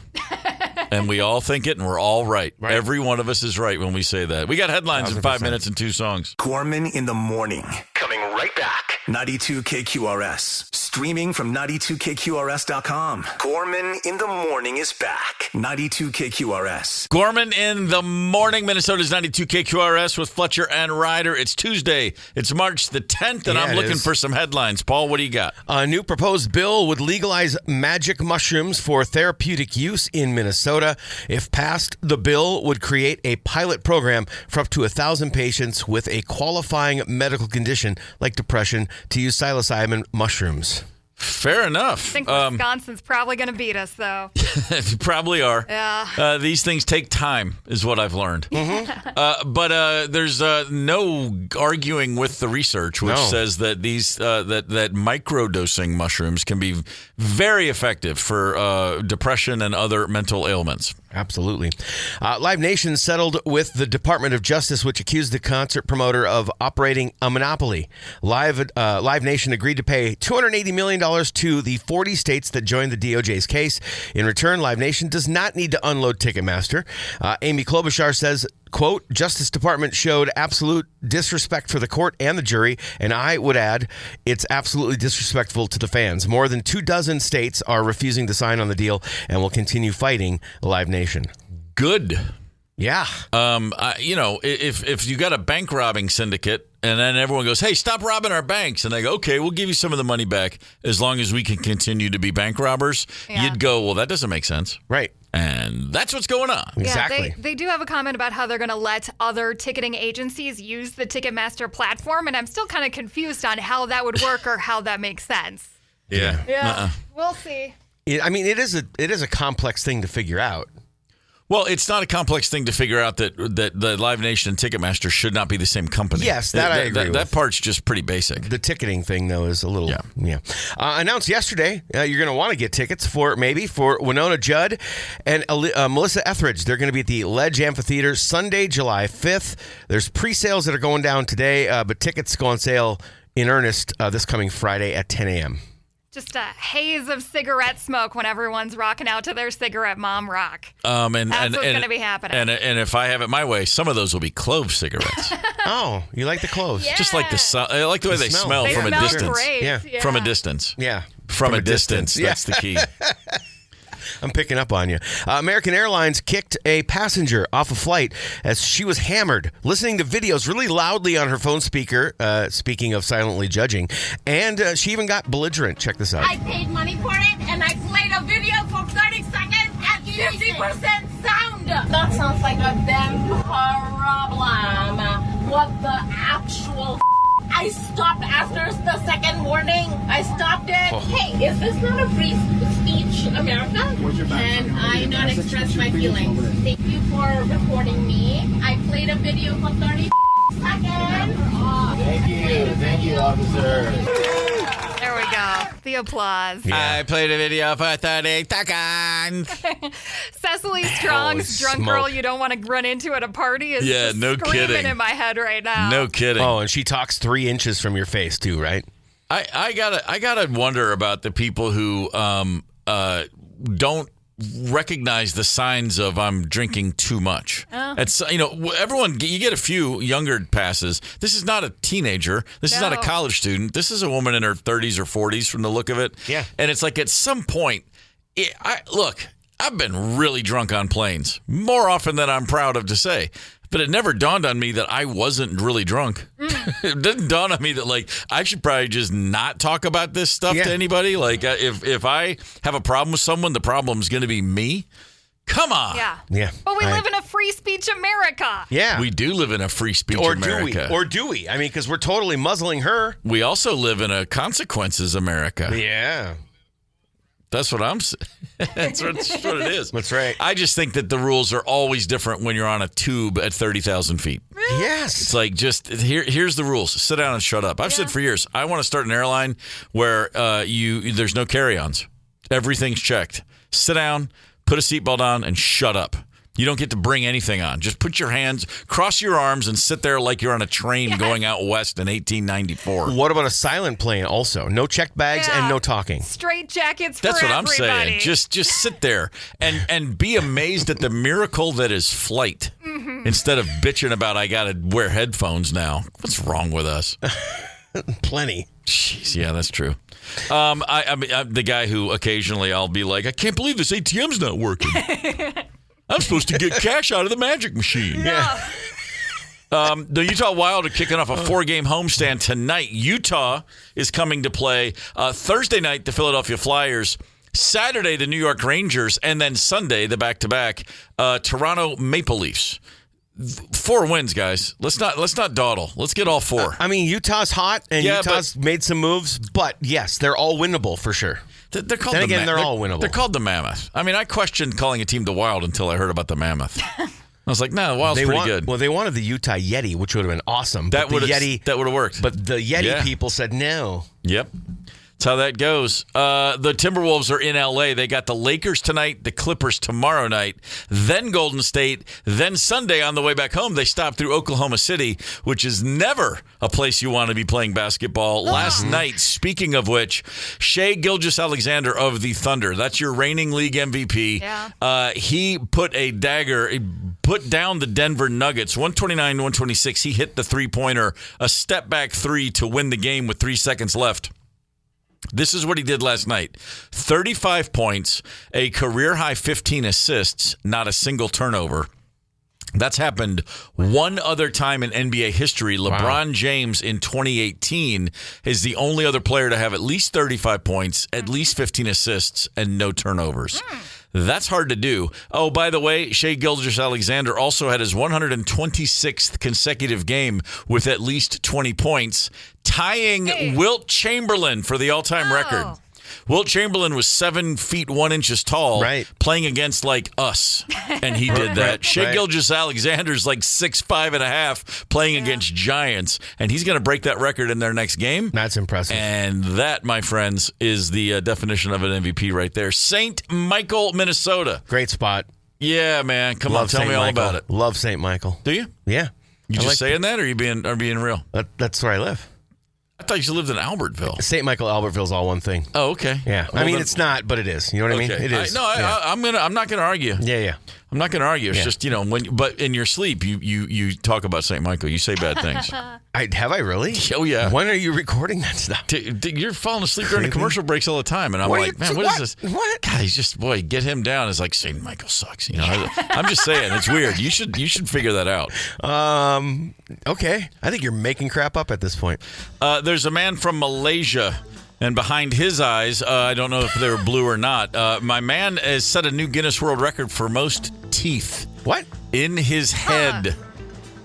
And we all think it, and we're all right. Every one of us is right when we say that. We got headlines 100%. In 5 minutes and 2 songs. Gorman in the morning. Coming right back. 92 KQRS. Streaming from 92KQRS.com. Gorman in the morning is back. 92 KQRS. Gorman in the morning. Minnesota's 92 KQRS with Fletcher and Ryder. It's Tuesday. It's March the 10th, and I'm looking for some headlines. Paul, what do you got? A new proposed bill would legalize magic mushrooms for therapeutic use in Minnesota. If passed, the bill would create a pilot program for up to 1,000 patients with a qualifying medical condition like depression to use psilocybin mushrooms. Fair enough. I think Wisconsin's probably going to beat us, though. They probably are. Yeah. These things take time, is what I've learned. But there's no arguing with the research, which says that these that microdosing mushrooms can be very effective for depression and other mental ailments. Absolutely. Live Nation settled with the Department of Justice, which accused the concert promoter of operating a monopoly. Live Nation agreed to pay $280 million to the 40 states that joined the DOJ's case. In return, Live Nation does not need to unload Ticketmaster. Amy Klobuchar says, quote, Justice Department showed absolute disrespect for the court and the jury, and I would add, it's absolutely disrespectful to the fans. More than 24 states are refusing to sign on the deal and will continue fighting Live Nation. Good. Yeah. If you got a bank robbing syndicate and then everyone goes, hey, stop robbing our banks, and they go, okay, we'll give you some of the money back as long as we can continue to be bank robbers, you'd go, well, that doesn't make sense. Right. And that's what's going on. Exactly. Yeah, they do have a comment about how they're going to let other ticketing agencies use the Ticketmaster platform, and I'm still kind of confused on how that would work or how that makes sense. Yeah. We'll see. I mean, it is a complex thing to figure out. Well, it's not a complex thing to figure out that the Live Nation and Ticketmaster should not be the same company. Yes, that I agree with. That part's just pretty basic. The ticketing thing, though, is a little, announced yesterday, you're going to want to get tickets for Winona Judd and Melissa Etheridge. They're going to be at the Ledge Amphitheater Sunday, July 5th. There's pre-sales that are going down today, but tickets go on sale in earnest this coming Friday at 10 a.m. Just a haze of cigarette smoke when everyone's rocking out to their cigarette mom rock. That's what's going to be happening. And if I have it my way, some of those will be clove cigarettes. Oh, you like the cloves? Yeah. Just like I like the way they smell from a distance. Great. Yeah. From a distance. Yeah. From a distance. That's the key. I'm picking up on you. American Airlines kicked a passenger off a flight as she was hammered, listening to videos really loudly on her phone speaker, speaking of silently judging, and she even got belligerent. Check this out. I paid money for it, and I played a video for 30 seconds at 50% sound. That sounds like a damn problem. What the actual I stopped after the second warning. I stopped it. Oh. Hey, is this not a free speech, America? Can I not express my feelings? Thank you for recording me. I played a video for 30 seconds. Thank you, officer. There we go. The applause. Yeah. I played a video for 30 seconds. Cecily Strong's drunk girl you don't want to run into at a party is no screaming kidding. in my head right now. No kidding. Oh, and she talks 3 inches from your face too, right? I gotta wonder about the people who don't recognize the signs of I'm drinking too much. It's everyone, you get a few younger passes. This is not a teenager. This is not a college student. This is a woman in her 30s or 40s from the look of it. Yeah. And it's like at some point, I've been really drunk on planes more often than I'm proud of to say. But it never dawned on me that I wasn't really drunk. It didn't dawn on me that, I should probably just not talk about this stuff to anybody. If I have a problem with someone, the problem's going to be me. Come on. Yeah. But we live in a free speech America. Yeah. We do live in a free speech America. Or do we? I mean, because we're totally muzzling her. We also live in a consequences America. Yeah. That's what I'm saying. That's what it is. That's right. I just think that the rules are always different when you're on a tube at 30,000 feet. Yes. It's like, just here's the rules. Sit down and shut up. I've said for years, I want to start an airline where there's no carry-ons. Everything's checked. Sit down, put a seatbelt on, and shut up. You don't get to bring anything on. Just put your hands, cross your arms, and sit there like you're on a train going out west in 1894. What about a silent plane also? No checked bags and no talking. Straight jackets for That's what everybody. I'm saying. Just sit there and be amazed at the miracle that is flight. Mm-hmm. Instead of bitching about I got to wear headphones now. What's wrong with us? Plenty. Jeez, yeah, that's true. I'm the guy who occasionally I'll be like, I can't believe this ATM's not working. I'm supposed to get cash out of the magic machine. Yeah. The Utah Wild are kicking off a 4-game homestand tonight. Utah is coming to play Thursday night, the Philadelphia Flyers. Saturday, the New York Rangers. And then Sunday, the back-to-back, Toronto Maple Leafs. 4 wins, guys. Let's not dawdle. Let's get all 4. I mean, Utah's hot, and Utah's made some moves. But, yes, they're all winnable for sure. They're called they're all winnable. They're called the Mammoth. I mean, I questioned calling a team the Wild until I heard about the Mammoth. I was like, no, the Wild's pretty good. Well, they wanted the Utah Yeti, which would have been awesome. That would have worked. But the Yeti people said no. Yep. That's how that goes. The Timberwolves are in L.A. They got the Lakers tonight, the Clippers tomorrow night, then Golden State, then Sunday on the way back home. They stop through Oklahoma City, which is never a place you want to be playing basketball. Last night, speaking of which, Shai Gilgeous-Alexander of the Thunder, that's your reigning league MVP. Yeah. He put down the Denver Nuggets, 129-126. He hit the three-pointer, a step-back 3 to win the game with 3 seconds left. This is what he did last night. 35 points, a career-high 15 assists, not a single turnover. That's happened one other time in NBA history. LeBron James in 2018 is the only other player to have at least 35 points, at least 15 assists, and no turnovers. That's hard to do. Oh, by the way, Shai Gilgeous-Alexander also had his 126th consecutive game with at least 20 points, tying Wilt Chamberlain for the all-time record. Wilt Chamberlain was 7 feet 1 inches tall, playing against like us, and he did that. Shai Gilgeous-Alexander's like 6'5.5", playing against giants, and he's going to break that record in their next game. That's impressive. And that, my friends, is the definition of an MVP right there. St. Michael, Minnesota. Great spot. Yeah, man. Come on, tell me all about it. Love St. Michael. Do you? Yeah. You just saying that, or are you being real? That's where I live. I thought you lived in Albertville. St. Michael, Albertville's all one thing. Oh, okay. Yeah. Well, I mean, it's not, but it is. You know what I mean? It is. I'm not going to argue. Yeah. I'm not going to argue. It's just, but in your sleep, you talk about St. Michael. You say bad things. Have I really? Oh, yeah. When are you recording that stuff? You're falling asleep during the commercial breaks all the time. And I'm like, man, what is this? What? God, he's just, get him down. It's like, St. Michael sucks. I'm just saying, it's weird. You should figure that out. Okay. I think you're making crap up at this point. There's a man from Malaysia. And behind his eyes, I don't know if they were blue or not. My man has set a new Guinness World Record for most teeth. What? In his head.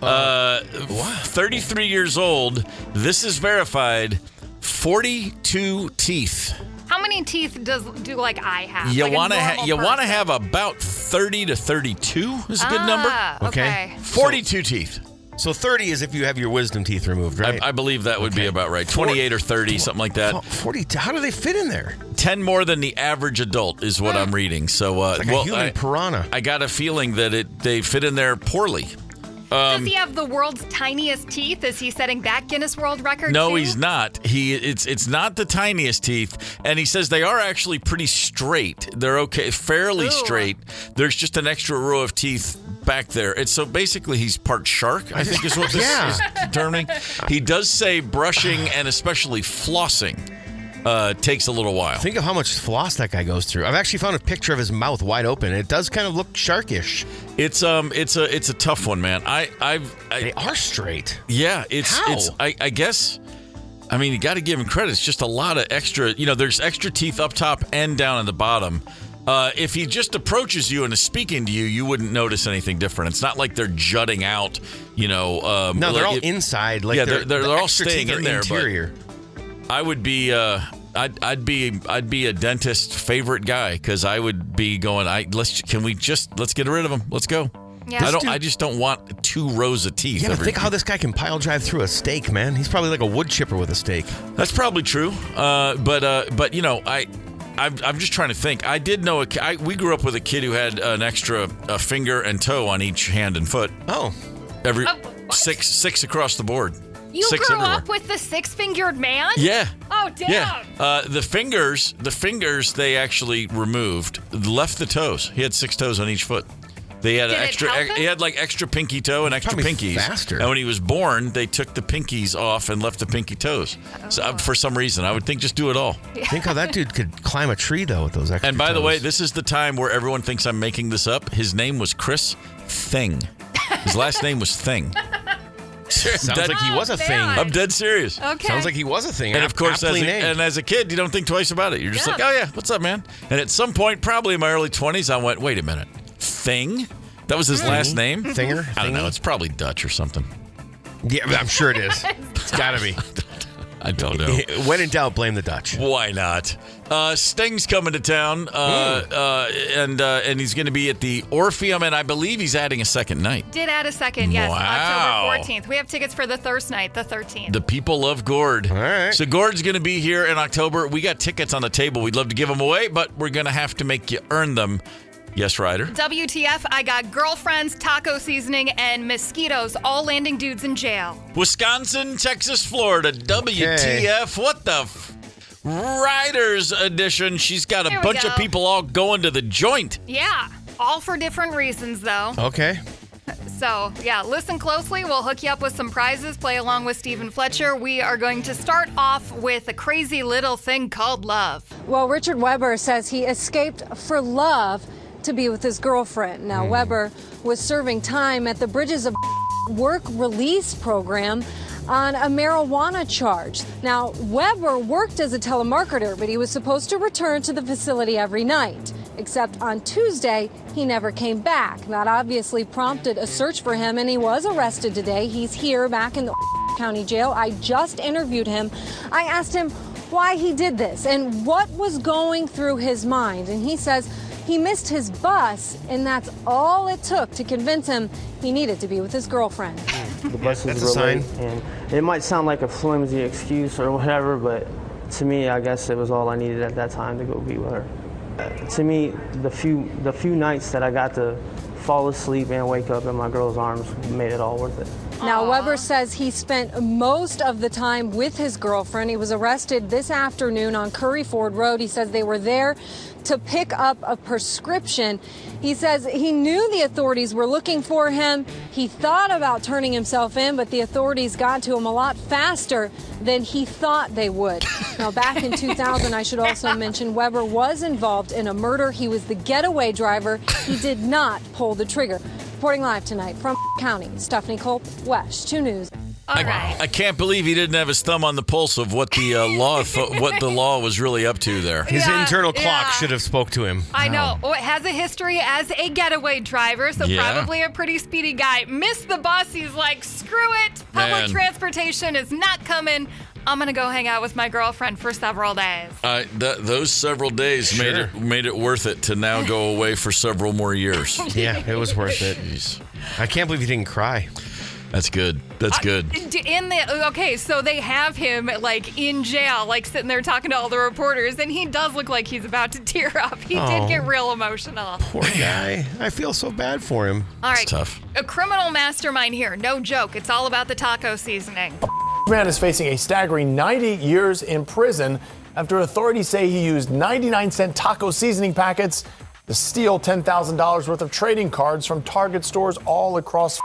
33 years old. This is verified. 42 teeth. How many teeth do like I have? You want to have about 30 to 32 is a good number. Okay. 42 teeth. So 30 is if you have your wisdom teeth removed, right? I believe that would be about right. 28 or 30, something like that. 40. How do they fit in there? 10 more than the average adult is what I'm reading. So, it's like a human piranha. I got a feeling that they fit in there poorly. Does he have the world's tiniest teeth? Is he setting that Guinness World Record? No, too? He's not. It's not the tiniest teeth, and he says they are actually pretty straight. They're okay, fairly straight. There's just an extra row of teeth back there. And so basically he's part shark, I think is what this is determining. He does say brushing and especially flossing takes a little while. Think of how much floss that guy goes through. I've actually found a picture of his mouth wide open. It does kind of look sharkish. It's a tough one, man. They are straight. Yeah, How? I guess. I mean, you got to give him credit. It's just a lot of extra. There's extra teeth up top and down at the bottom. If he just approaches you and is speaking to you, you wouldn't notice anything different. It's not like they're jutting out. No, they're all inside. Like they're all staying in there. Interior. But I would be. I'd be a dentist's favorite guy because I would be going. Let's get rid of them. Let's go. Yeah. I just don't want 2 rows of teeth. Yeah, but think how this guy can pile drive through a steak, man. He's probably like a wood chipper with a steak. That's probably true. But I'm just trying to think. I did know we grew up with a kid who had an extra finger and toe on each hand and foot. Oh, six across the board. You 6 grew everywhere. up with the 6-fingered man? Yeah. Oh, damn. Yeah. The fingers they actually removed, left the toes. He had 6 toes on each foot. They had he had like extra pinky toe and extra pinkies. Faster. And when he was born, they took the pinkies off and left the pinky toes. So for some reason, I would think just do it all. Yeah. Think how that dude could climb a tree though with those extra And by toes. the way, this is the time where everyone thinks I'm making this up. His name was Chris Thing. His last name was Thing. Sounds like he was a thing. I'm dead serious. Okay. Sounds like he was a thing. And of course, as a kid, you don't think twice about it. You're just like, oh yeah, what's up, man? And at some point, probably in my early 20s, I went, wait a minminute, Thing? That was his last name? Thinger? I don't know. It's probably Dutch or something. Yeah, I'm sure it is. It's got to be. I don't know. When in doubt, blame the Dutch. Why not? Sting's coming to town, and he's going to be at the Orpheum, and I believe he's adding a second night. Did add a second, yes. Wow. October 14th. We have tickets for the Thirst night, the 13th. The people love Gord. All right. So Gord's going to be here in October. We got tickets on the table. We'd love to give them away, but we're going to have to make you earn them. Yes, Ryder? WTF, I got girlfriends, taco seasoning, and mosquitoes, all landing dudes in jail. Wisconsin, Texas, Florida. WTF. What the Ryder's edition. She's got a bunch of people all going to the joint. Yeah, all for different reasons, though. Okay. So, yeah, listen closely. We'll hook you up with some prizes. Play along with Stephen Fletcher. We are going to start off with a crazy little thing called love. Well, Richard Weber says he escaped for love to be with his girlfriend. Now, Weber was serving time at the Bridges of Work Release Program on a marijuana charge. Now, Weber worked as a telemarketer, but he was supposed to return to the facility every night. Except on Tuesday, he never came back. That obviously prompted a search for him, and he was arrested today. He's here back in the county jail. I just interviewed him. I asked him why he did this and what was going through his mind. And he says he missed his bus, and that's all it took to convince him he needed to be with his girlfriend. The bus is late, and it might sound like a flimsy excuse or whatever, but to me, I guess it was all I needed at that time to go be with her. To me, the few nights that I got to fall asleep and wake up in my girl's arms made it all worth it. Now, Weber says he spent most of the time with his girlfriend. He was arrested this afternoon on Curry Ford Road. He says they were there to pick up a prescription. He says he knew the authorities were looking for him. He thought about turning himself in, but the authorities got to him a lot faster than he thought they would. Now, back in 2000, I should also mention, Weber was involved in a murder. He was the getaway driver. He did not pull the trigger. Reporting live tonight from County, Stephanie Culp, West 2 News. All right. I can't believe he didn't have his thumb on the pulse of what the law was really up to there. His internal clock should have spoke to him. I know. Well, it has a history as a getaway driver, so probably a pretty speedy guy. Missed the bus. He's like, screw it. Public transportation is not coming. I'm going to go hang out with my girlfriend for several days. Those several days made it worth it to now go away for several more years. Yeah, it was worth it. Jeez. I can't believe he didn't cry. That's good. That's good. So they have him like in jail, like sitting there talking to all the reporters, and he does look like he's about to tear up. He did get real emotional. Poor guy. I feel so bad for him. All right. It's tough. A criminal mastermind here. No joke. It's all about the taco seasoning. Man is facing a staggering 90 years in prison after authorities say he used 99-cent taco seasoning packets to steal $10,000 worth of trading cards from Target stores all across.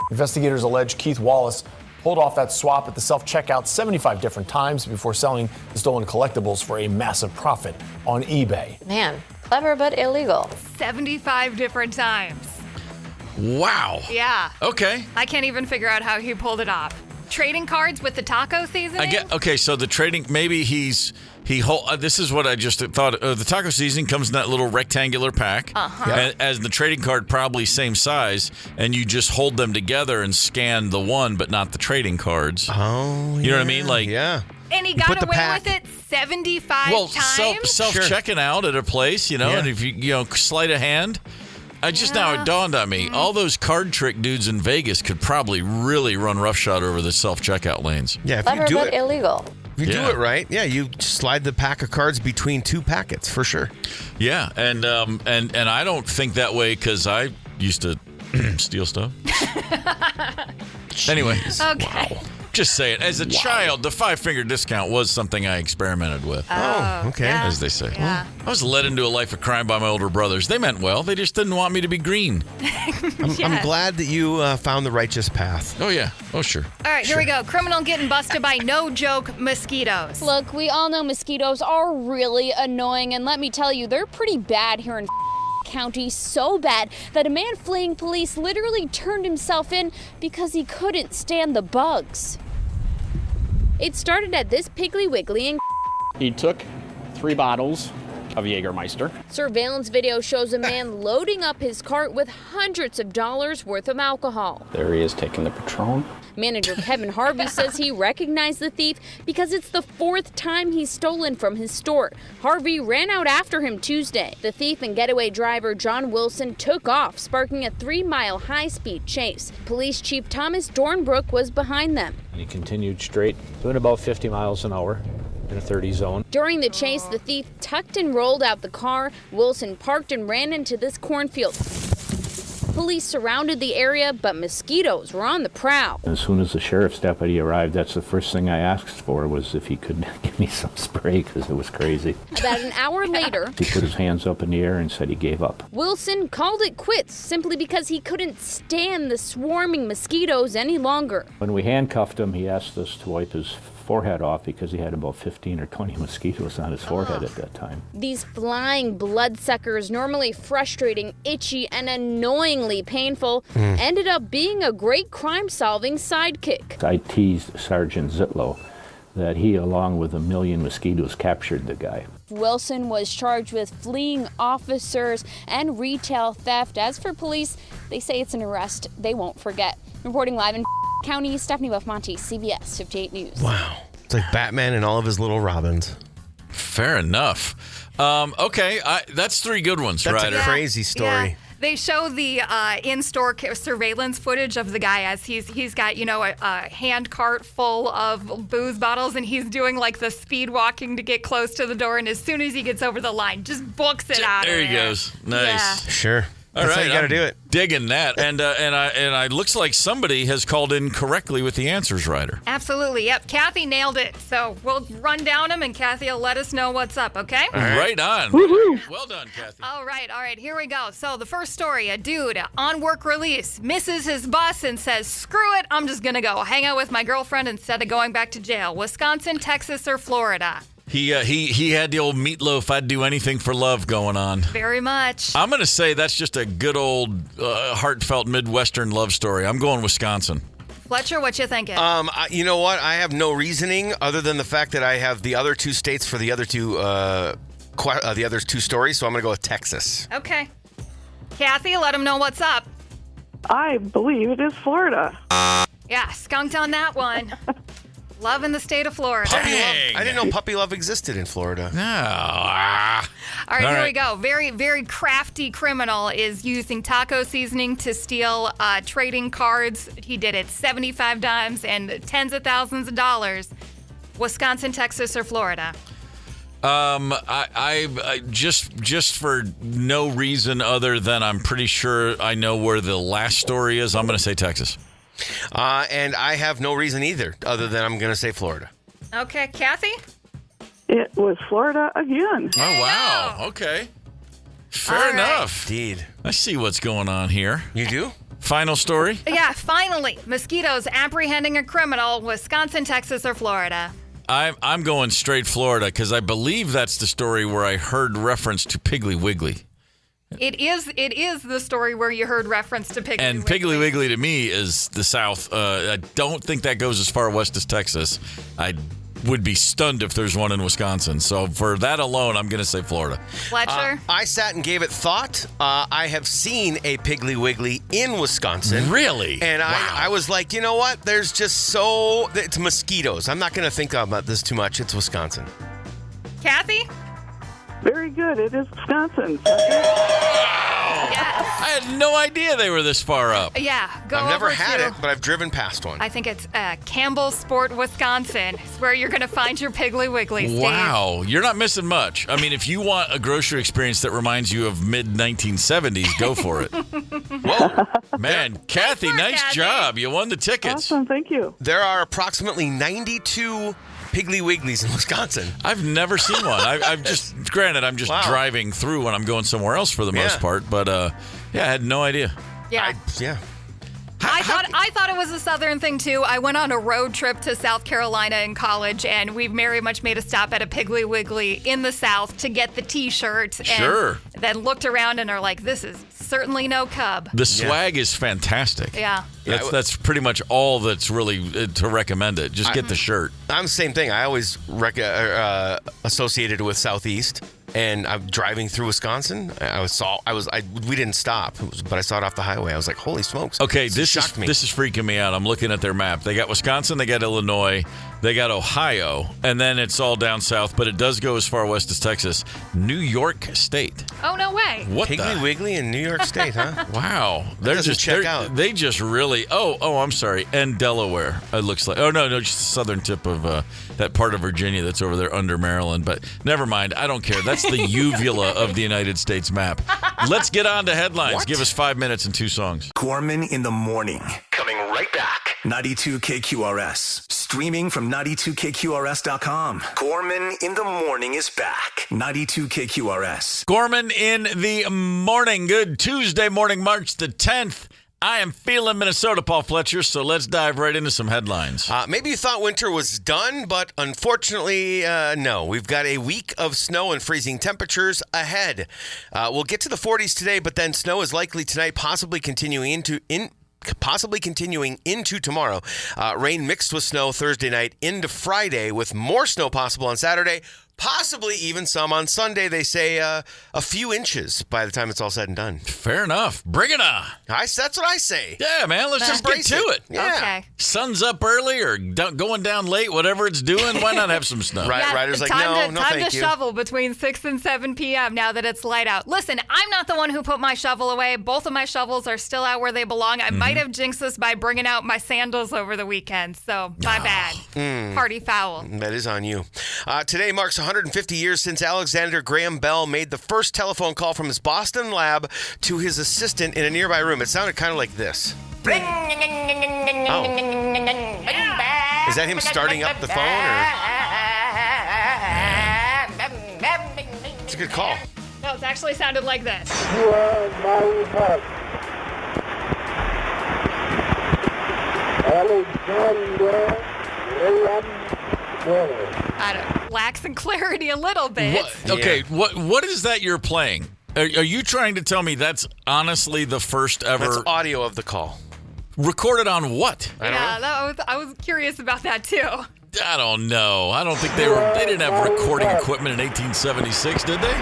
Investigators allege Keith Wallace pulled off that swap at the self-checkout 75 different times before selling the stolen collectibles for a massive profit on eBay. Man, clever but illegal. 75 different times. Wow. Yeah. Okay. I can't even figure out how he pulled it off. Trading cards with the taco seasoning? So the trading, maybe this is what I just thought. The taco seasoning comes in that little rectangular pack. As the trading card, probably same size, and you just hold them together and scan the one, but not the trading cards. Oh, you know what I mean? Like, And he got away with it 75 times? Self-checking out at a place, and if you sleight of hand. Now it dawned on me, all those card trick dudes in Vegas could probably really run roughshod over the self-checkout lanes. Yeah, if clever you do but it illegal. If you do it right, you slide the pack of cards between two packets for sure. Yeah, and I don't think that way because I used to steal stuff. Anyway, okay. Wow. Just saying, as a child, the 5-finger discount was something I experimented with. Oh, okay. As they say. Yeah. I was led into a life of crime by my older brothers. They meant well. They just didn't want me to be green. I'm glad that you found the righteous path. Oh, yeah. Oh, sure. All right, here we go. Criminal getting busted by no joke mosquitoes. Look, we all know mosquitoes are really annoying, and let me tell you, they're pretty bad here in County, so bad that a man fleeing police literally turned himself in because he couldn't stand the bugs. It started at this Piggly Wiggly in He took 3 bottles of Jägermeister. Surveillance video shows a man loading up his cart with hundreds of dollars worth of alcohol. There he is taking the Patron. Manager Kevin Harvey says he recognized the thief because it's the 4th time he's stolen from his store. Harvey ran out after him Tuesday. The thief and getaway driver John Wilson took off, sparking a 3-mile high-speed chase. Police Chief Thomas Dornbrook was behind them. And he continued straight, doing about 50 miles an hour in a 30 zone. During the chase, the thief tucked and rolled out the car. Wilson parked and ran into this cornfield. Police surrounded the area, but mosquitoes were on the prowl. As soon as the sheriff's deputy arrived, that's the first thing I asked for was if he could give me some spray because it was crazy. About an hour later, he put his hands up in the air and said he gave up. Wilson called it quits simply because he couldn't stand the swarming mosquitoes any longer. When we handcuffed him, he asked us to wipe his forehead off because he had about 15 or 20 mosquitoes on his forehead at that time. These flying bloodsuckers, normally frustrating, itchy, and annoyingly painful, ended up being a great crime-solving sidekick. I teased Sergeant Zitlow that he, along with 1 million mosquitoes, captured the guy. Wilson was charged with fleeing officers and retail theft. As for police, they say it's an arrest they won't forget. Reporting live in County, Stephanie Buffmonte, CBS 58 News. Wow. It's like Batman and all of his little Robins. Fair enough. Okay, that's 3 good ones, That's Ryder. a crazy story. Yeah. They show the in-store surveillance footage of the guy as he's got, a hand cart full of booze bottles, and he's doing like the speed walking to get close to the door, and as soon as he gets over the line, just books it out. There he goes. Nice. Yeah. Sure. All That's right, how you got to do it. Digging that, and I looks like somebody has called in correctly with the answers, Ryder. Absolutely. Yep. Kathy nailed it. So we'll run down them, and Kathy will let us know what's up. Okay. Right on. Woo-hoo. Well done, Kathy. All right. Here we go. So the first story: a dude on work release misses his bus and says, "Screw it, I'm just gonna go hang out with my girlfriend instead of going back to jail." Wisconsin, Texas, or Florida? He had the old meatloaf, I'd do anything for love going on. Very much. I'm going to say that's just a good old heartfelt Midwestern love story. I'm going Wisconsin. Fletcher, what you thinking? You know what? I have no reasoning other than the fact that I have the other 2 states for the other 2 the other 2 stories, so I'm going to go with Texas. Okay. Kathy, let him know what's up. I believe it is Florida. Yeah, skunked on that one. Love in the state of Florida. Puppy love. I didn't know puppy love existed in Florida. No. All right, here we go. Very, very crafty criminal is using taco seasoning to steal trading cards. He did it 75 times and tens of thousands of dollars. Wisconsin, Texas, or Florida? I just for no reason other than I'm pretty sure I know where the last story is. I'm going to say Texas. And I have no reason either other than I'm going to say Florida. Okay, Kathy? It was Florida again. Oh, wow. Okay. Fair enough. Indeed. I see what's going on here. You do? Final story? Yeah, finally. Mosquitoes apprehending a criminal. Wisconsin, Texas, or Florida? I'm going straight Florida because I believe that's the story where I heard reference to Piggly Wiggly. It is the story where you heard reference to Piggly And Wiggly. Piggly Wiggly to me is the South. I don't think that goes as far west as Texas. I would be stunned if there's one in Wisconsin. So for that alone, I'm going to say Florida. Fletcher? I sat and gave it thought. I have seen a Piggly Wiggly in Wisconsin. Really? And I was like, you know what? There's just it's mosquitoes. I'm not going to think about this too much. It's Wisconsin. Kathy? Very good. It is Wisconsin. Yes. I had no idea they were this far up. Yeah, go I've never over had to, it, but I've driven past one. I think it's Campbell Sport, Wisconsin. It's where you're going to find your Piggly Wiggly, Steve. Wow, you're not missing much. I mean, if you want a grocery experience that reminds you of mid-1970s, go for it. Whoa. Man, Kathy, nice job. You won the tickets. Awesome. Thank you. There are approximately 92 Piggly Wigglies in Wisconsin. I've never seen one. I'm just driving through when I'm going somewhere else for the most part. But I had no idea. Yeah. I thought it was a Southern thing, too. I went on a road trip to South Carolina in college, and we very much made a stop at a Piggly Wiggly in the South to get the T-shirt. Sure. And then looked around and are like, this is certainly no Cub. The swag is fantastic. Yeah. That's pretty much all that's really to recommend it. Just get the shirt. I'm the same thing. I always associated with Southeast. And I'm driving through Wisconsin. We didn't stop, but I saw it off the highway. I was like, "Holy smokes!" Okay, this is freaking me out. I'm looking at their map. They got Wisconsin, they got Illinois, they got Ohio, and then it's all down south. But it does go as far west as Texas, New York State. Oh no way! What Piggly Wiggly in New York State, huh? Wow, They just really. Oh, I'm sorry, and Delaware. It looks like. Oh no, just the southern tip of that part of Virginia that's over there under Maryland. But never mind. I don't care. That's the uvula of the United States map. Let's get on to headlines. What? Give us 5 minutes and 2 songs. Gorman in the morning. Coming right back. 92 KQRS. Streaming from 92KQRS.com. Gorman in the morning is back. 92 KQRS. Gorman in the morning. Good Tuesday morning, March the 10th. I am feeling Minnesota, Paul Fletcher, so let's dive right into some headlines. Maybe you thought winter was done, but unfortunately, no. We've got a week of snow and freezing temperatures ahead. We'll get to the 40s today, but then snow is likely tonight, possibly continuing into tomorrow. Rain mixed with snow Thursday night into Friday, with more snow possible on Saturday. Possibly even some on Sunday. They say a few inches by the time it's all said and done. Fair enough. Bring it on. That's what I say. Yeah, man. Let's just get to it. Yeah. Okay. Sun's up early or going down late, whatever it's doing. Why not have some snow? Rider's like, no, time thank to you. shovel between 6 and 7 p.m. now that it's light out. Listen, I'm not the one who put my shovel away. Both of my shovels are still out where they belong. I might have jinxed this by bringing out my sandals over the weekend. So, my bad. Party foul. That is on you. Today marks 150 years since Alexander Graham Bell made the first telephone call from his Boston lab to his assistant in a nearby room. It sounded kind of like this. Oh. Is that him starting up the phone? Or? It's a good call. No, it actually sounded like this. Alexander Graham I don't lacks in clarity a little bit. What? Okay, what is that you're playing? Are you trying to tell me that's honestly the first ever? That's audio of the call. Recorded on what? I was curious about that too. I don't know. I don't think they didn't have recording equipment in 1876, did they?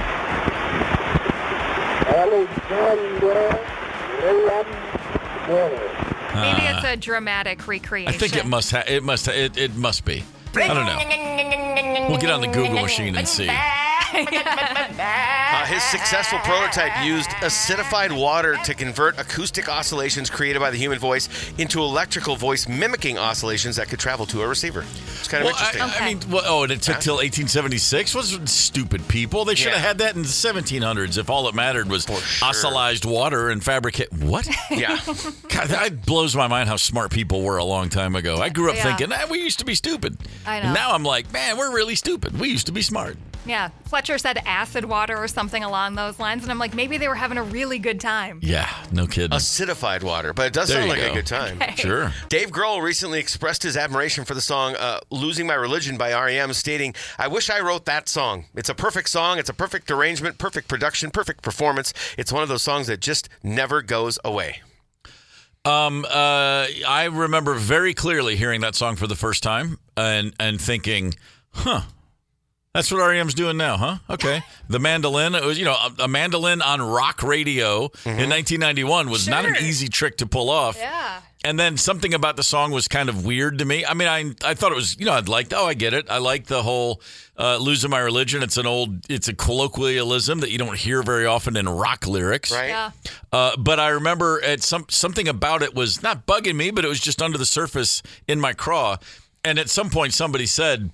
Alexander Graham Maybe it's a dramatic recreation. I think it must be. I don't know. We'll get on the Google machine and see. His successful prototype used acidified water to convert acoustic oscillations created by the human voice into electrical voice mimicking oscillations that could travel to a receiver. It's kind of interesting. And it took till 1876? What's stupid people? They should have had that in the 1700s if all that mattered was oscillized water and fabricate. What? Yeah. God, that blows my mind how smart people were a long time ago. I grew up thinking, we used to be stupid. I know. And now I'm like, man, we're really stupid. We used to be smart. Yeah. Fletcher said acid water or something along those lines, and I'm like, maybe they were having a really good time. Yeah, no kidding. Acidified water, but it does sound like a good time. Okay. Sure. Dave Grohl recently expressed his admiration for the song Losing My Religion by R.E.M., stating, I wish I wrote that song. It's a perfect song. It's a perfect arrangement, perfect production, perfect performance. It's one of those songs that just never goes away. I remember very clearly hearing that song for the first time and thinking, that's what R.E.M.'s doing now, huh? Okay. The mandolin, it was, a mandolin on rock radio in 1991 was not an easy trick to pull off. Yeah. And then something about the song was kind of weird to me. I mean, I thought it was, I get it. I like the whole Losing My Religion. It's a colloquialism that you don't hear very often in rock lyrics. Right. Yeah. But I remember something about it was not bugging me, but it was just under the surface in my craw. And at some point somebody said,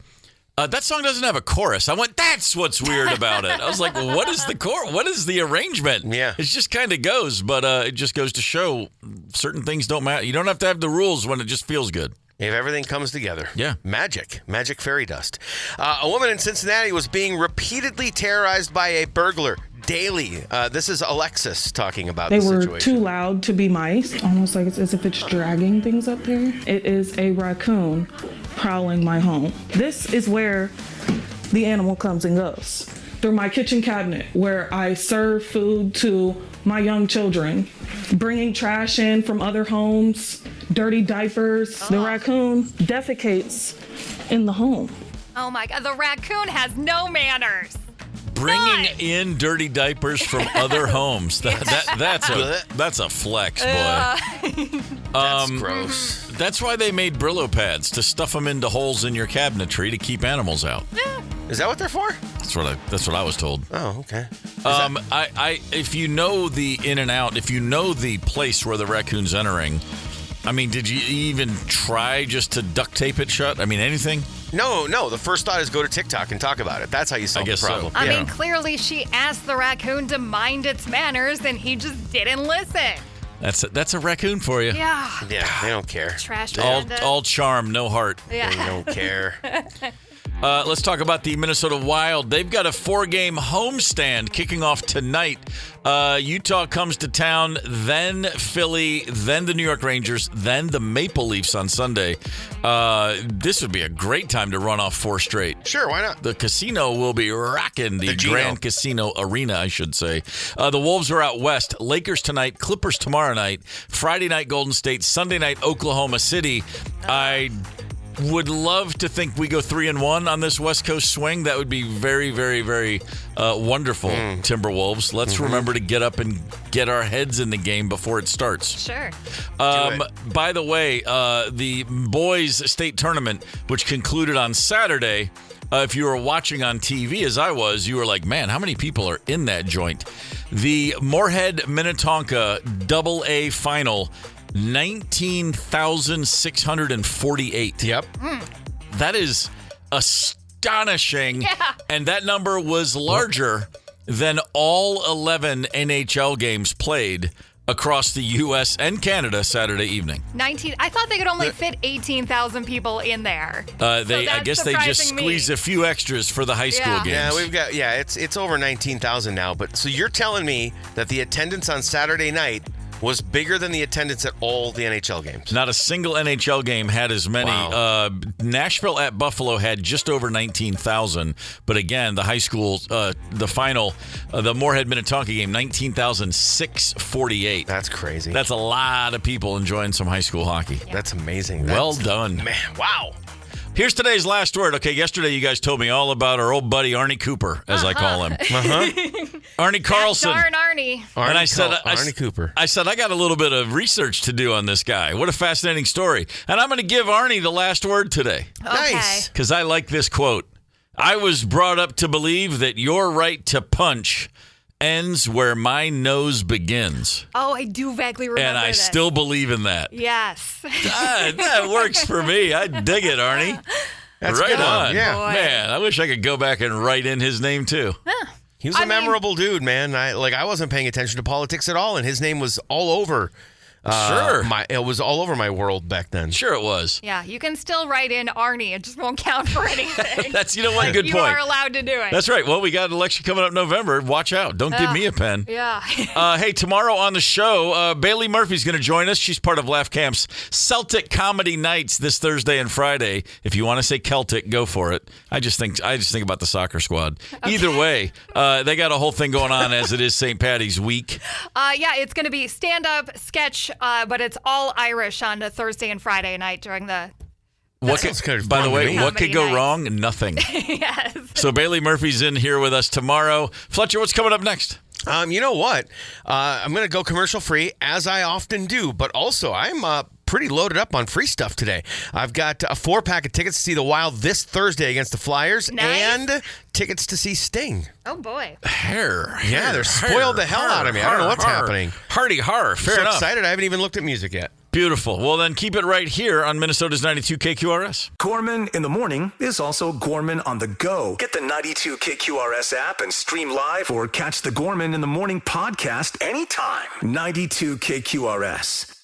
that song doesn't have a chorus. I went, that's what's weird about it. I was like, well, what is the chorus? What is the arrangement? Yeah. It just kind of goes, but it just goes to show certain things don't matter. You don't have to have the rules when it just feels good. If everything comes together. Yeah. Magic fairy dust. A woman in Cincinnati was being repeatedly terrorized by a burglar daily. This is Alexis talking about the situation. They were too loud to be mice, almost like it's as if it's dragging things up there. It is a raccoon prowling my home. This is where the animal comes and goes. Through my kitchen cabinet, where I serve food to my young children, bringing trash in from other homes, dirty diapers. The raccoon defecates in the home. Oh my God, the raccoon has no manners. Bringing in dirty diapers from other homes. That's a flex, boy. That's gross. That's why they made Brillo pads, to stuff them into holes in your cabinetry to keep animals out. Is that what they're for? That's what I was told. Oh, okay. If you know the in and out, if you know the place where the raccoon's entering, I mean, did you even try just to duct tape it shut? I mean, anything? No. The first thought is go to TikTok and talk about it. That's how you solve the problem. I mean, clearly she asked the raccoon to mind its manners, and he just didn't listen. That's a raccoon for you. Yeah. Yeah, they don't care. Trash all charm, no heart. Yeah. They don't care. Let's talk about the Minnesota Wild. They've got a 4-game homestand kicking off tonight. Utah comes to town, then Philly, then the New York Rangers, then the Maple Leafs on Sunday. This would be a great time to run off 4 straight. Sure, why not? The casino will be rocking, the Grand Casino Arena, I should say. The Wolves are out west. Lakers tonight, Clippers tomorrow night, Friday night Golden State, Sunday night Oklahoma City. would love to think we go 3-1 on this West Coast swing. That would be very, very, very wonderful, Timberwolves. Let's remember to get up and get our heads in the game before it starts. Sure. By the way, the boys' state tournament, which concluded on Saturday, if you were watching on TV as I was, you were like, man, how many people are in that joint? The Moorhead-Minnetonka AA final, 19,648. Yep. That is astonishing. Yeah. And that number was larger than all 11 NHL games played across the U.S. and Canada Saturday evening. I thought they could only fit 18,000 people in there. I guess they just squeezed a few extras for the high school games. Yeah, it's over 19,000 now. But so you're telling me that the attendance on Saturday night was bigger than the attendance at all the NHL games? Not a single NHL game had as many. Wow. Nashville at Buffalo had just over 19,000. But again, the high school, the final, the Moorhead-Minnetonka game, 19,648. That's crazy. That's a lot of people enjoying some high school hockey. Yeah. That's amazing. Well done. Man, wow. Here's today's last word. Okay, yesterday you guys told me all about our old buddy Arnie Cooper, as I call him. Arnie Carlson. Darn Arnie. And I said, Arnie Cooper. I said, I got a little bit of research to do on this guy. What a fascinating story. And I'm going to give Arnie the last word today. Nice. Because I like this quote. I was brought up to believe that your right to punch ends where my nose begins. Oh, I do vaguely remember And I this. still believe in that. Yes. That works for me. I dig it, Arnie. That's right good. on. Yeah. Man, I wish I could go back and write in his name, too. He was a memorable dude, man. I wasn't paying attention to politics at all, and his name was all over. Sure. It was all over my world back then. Sure it was. Yeah, you can still write in Arnie. It just won't count for anything. That's, you know what, good you point. You are allowed to do it. That's right. Well, we got an election coming up November. Watch out. Don't give me a pen. Yeah. Hey, tomorrow on the show, Bailey Murphy's going to join us. She's part of Laugh Camp's Celtic Comedy Nights this Thursday and Friday. If you want to say Celtic, go for it. I just think about the soccer squad. Okay. Either way, they got a whole thing going on as it is St. Patty's week. Yeah, it's going to be stand-up, sketch, but it's all Irish on a Thursday and Friday night during the... By the way, what could go wrong? Nothing. Yes. So Bailey Murphy's in here with us tomorrow. Fletcher, what's coming up next? You know what? I'm going to go commercial-free, as I often do, but also I'm pretty loaded up on free stuff today. I've got a 4-pack of tickets to see the Wild this Thursday against the Flyers, and tickets to see Sting. Oh, boy. Yeah, they're spoiled the hell out of me. I don't know what's happening. Fair enough. I'm so excited, I haven't even looked at music yet. Beautiful. Well, then keep it right here on Minnesota's 92 KQRS. Gorman in the morning is also Gorman on the go. Get the 92 KQRS app and stream live or catch the Gorman in the morning podcast anytime. 92 KQRS.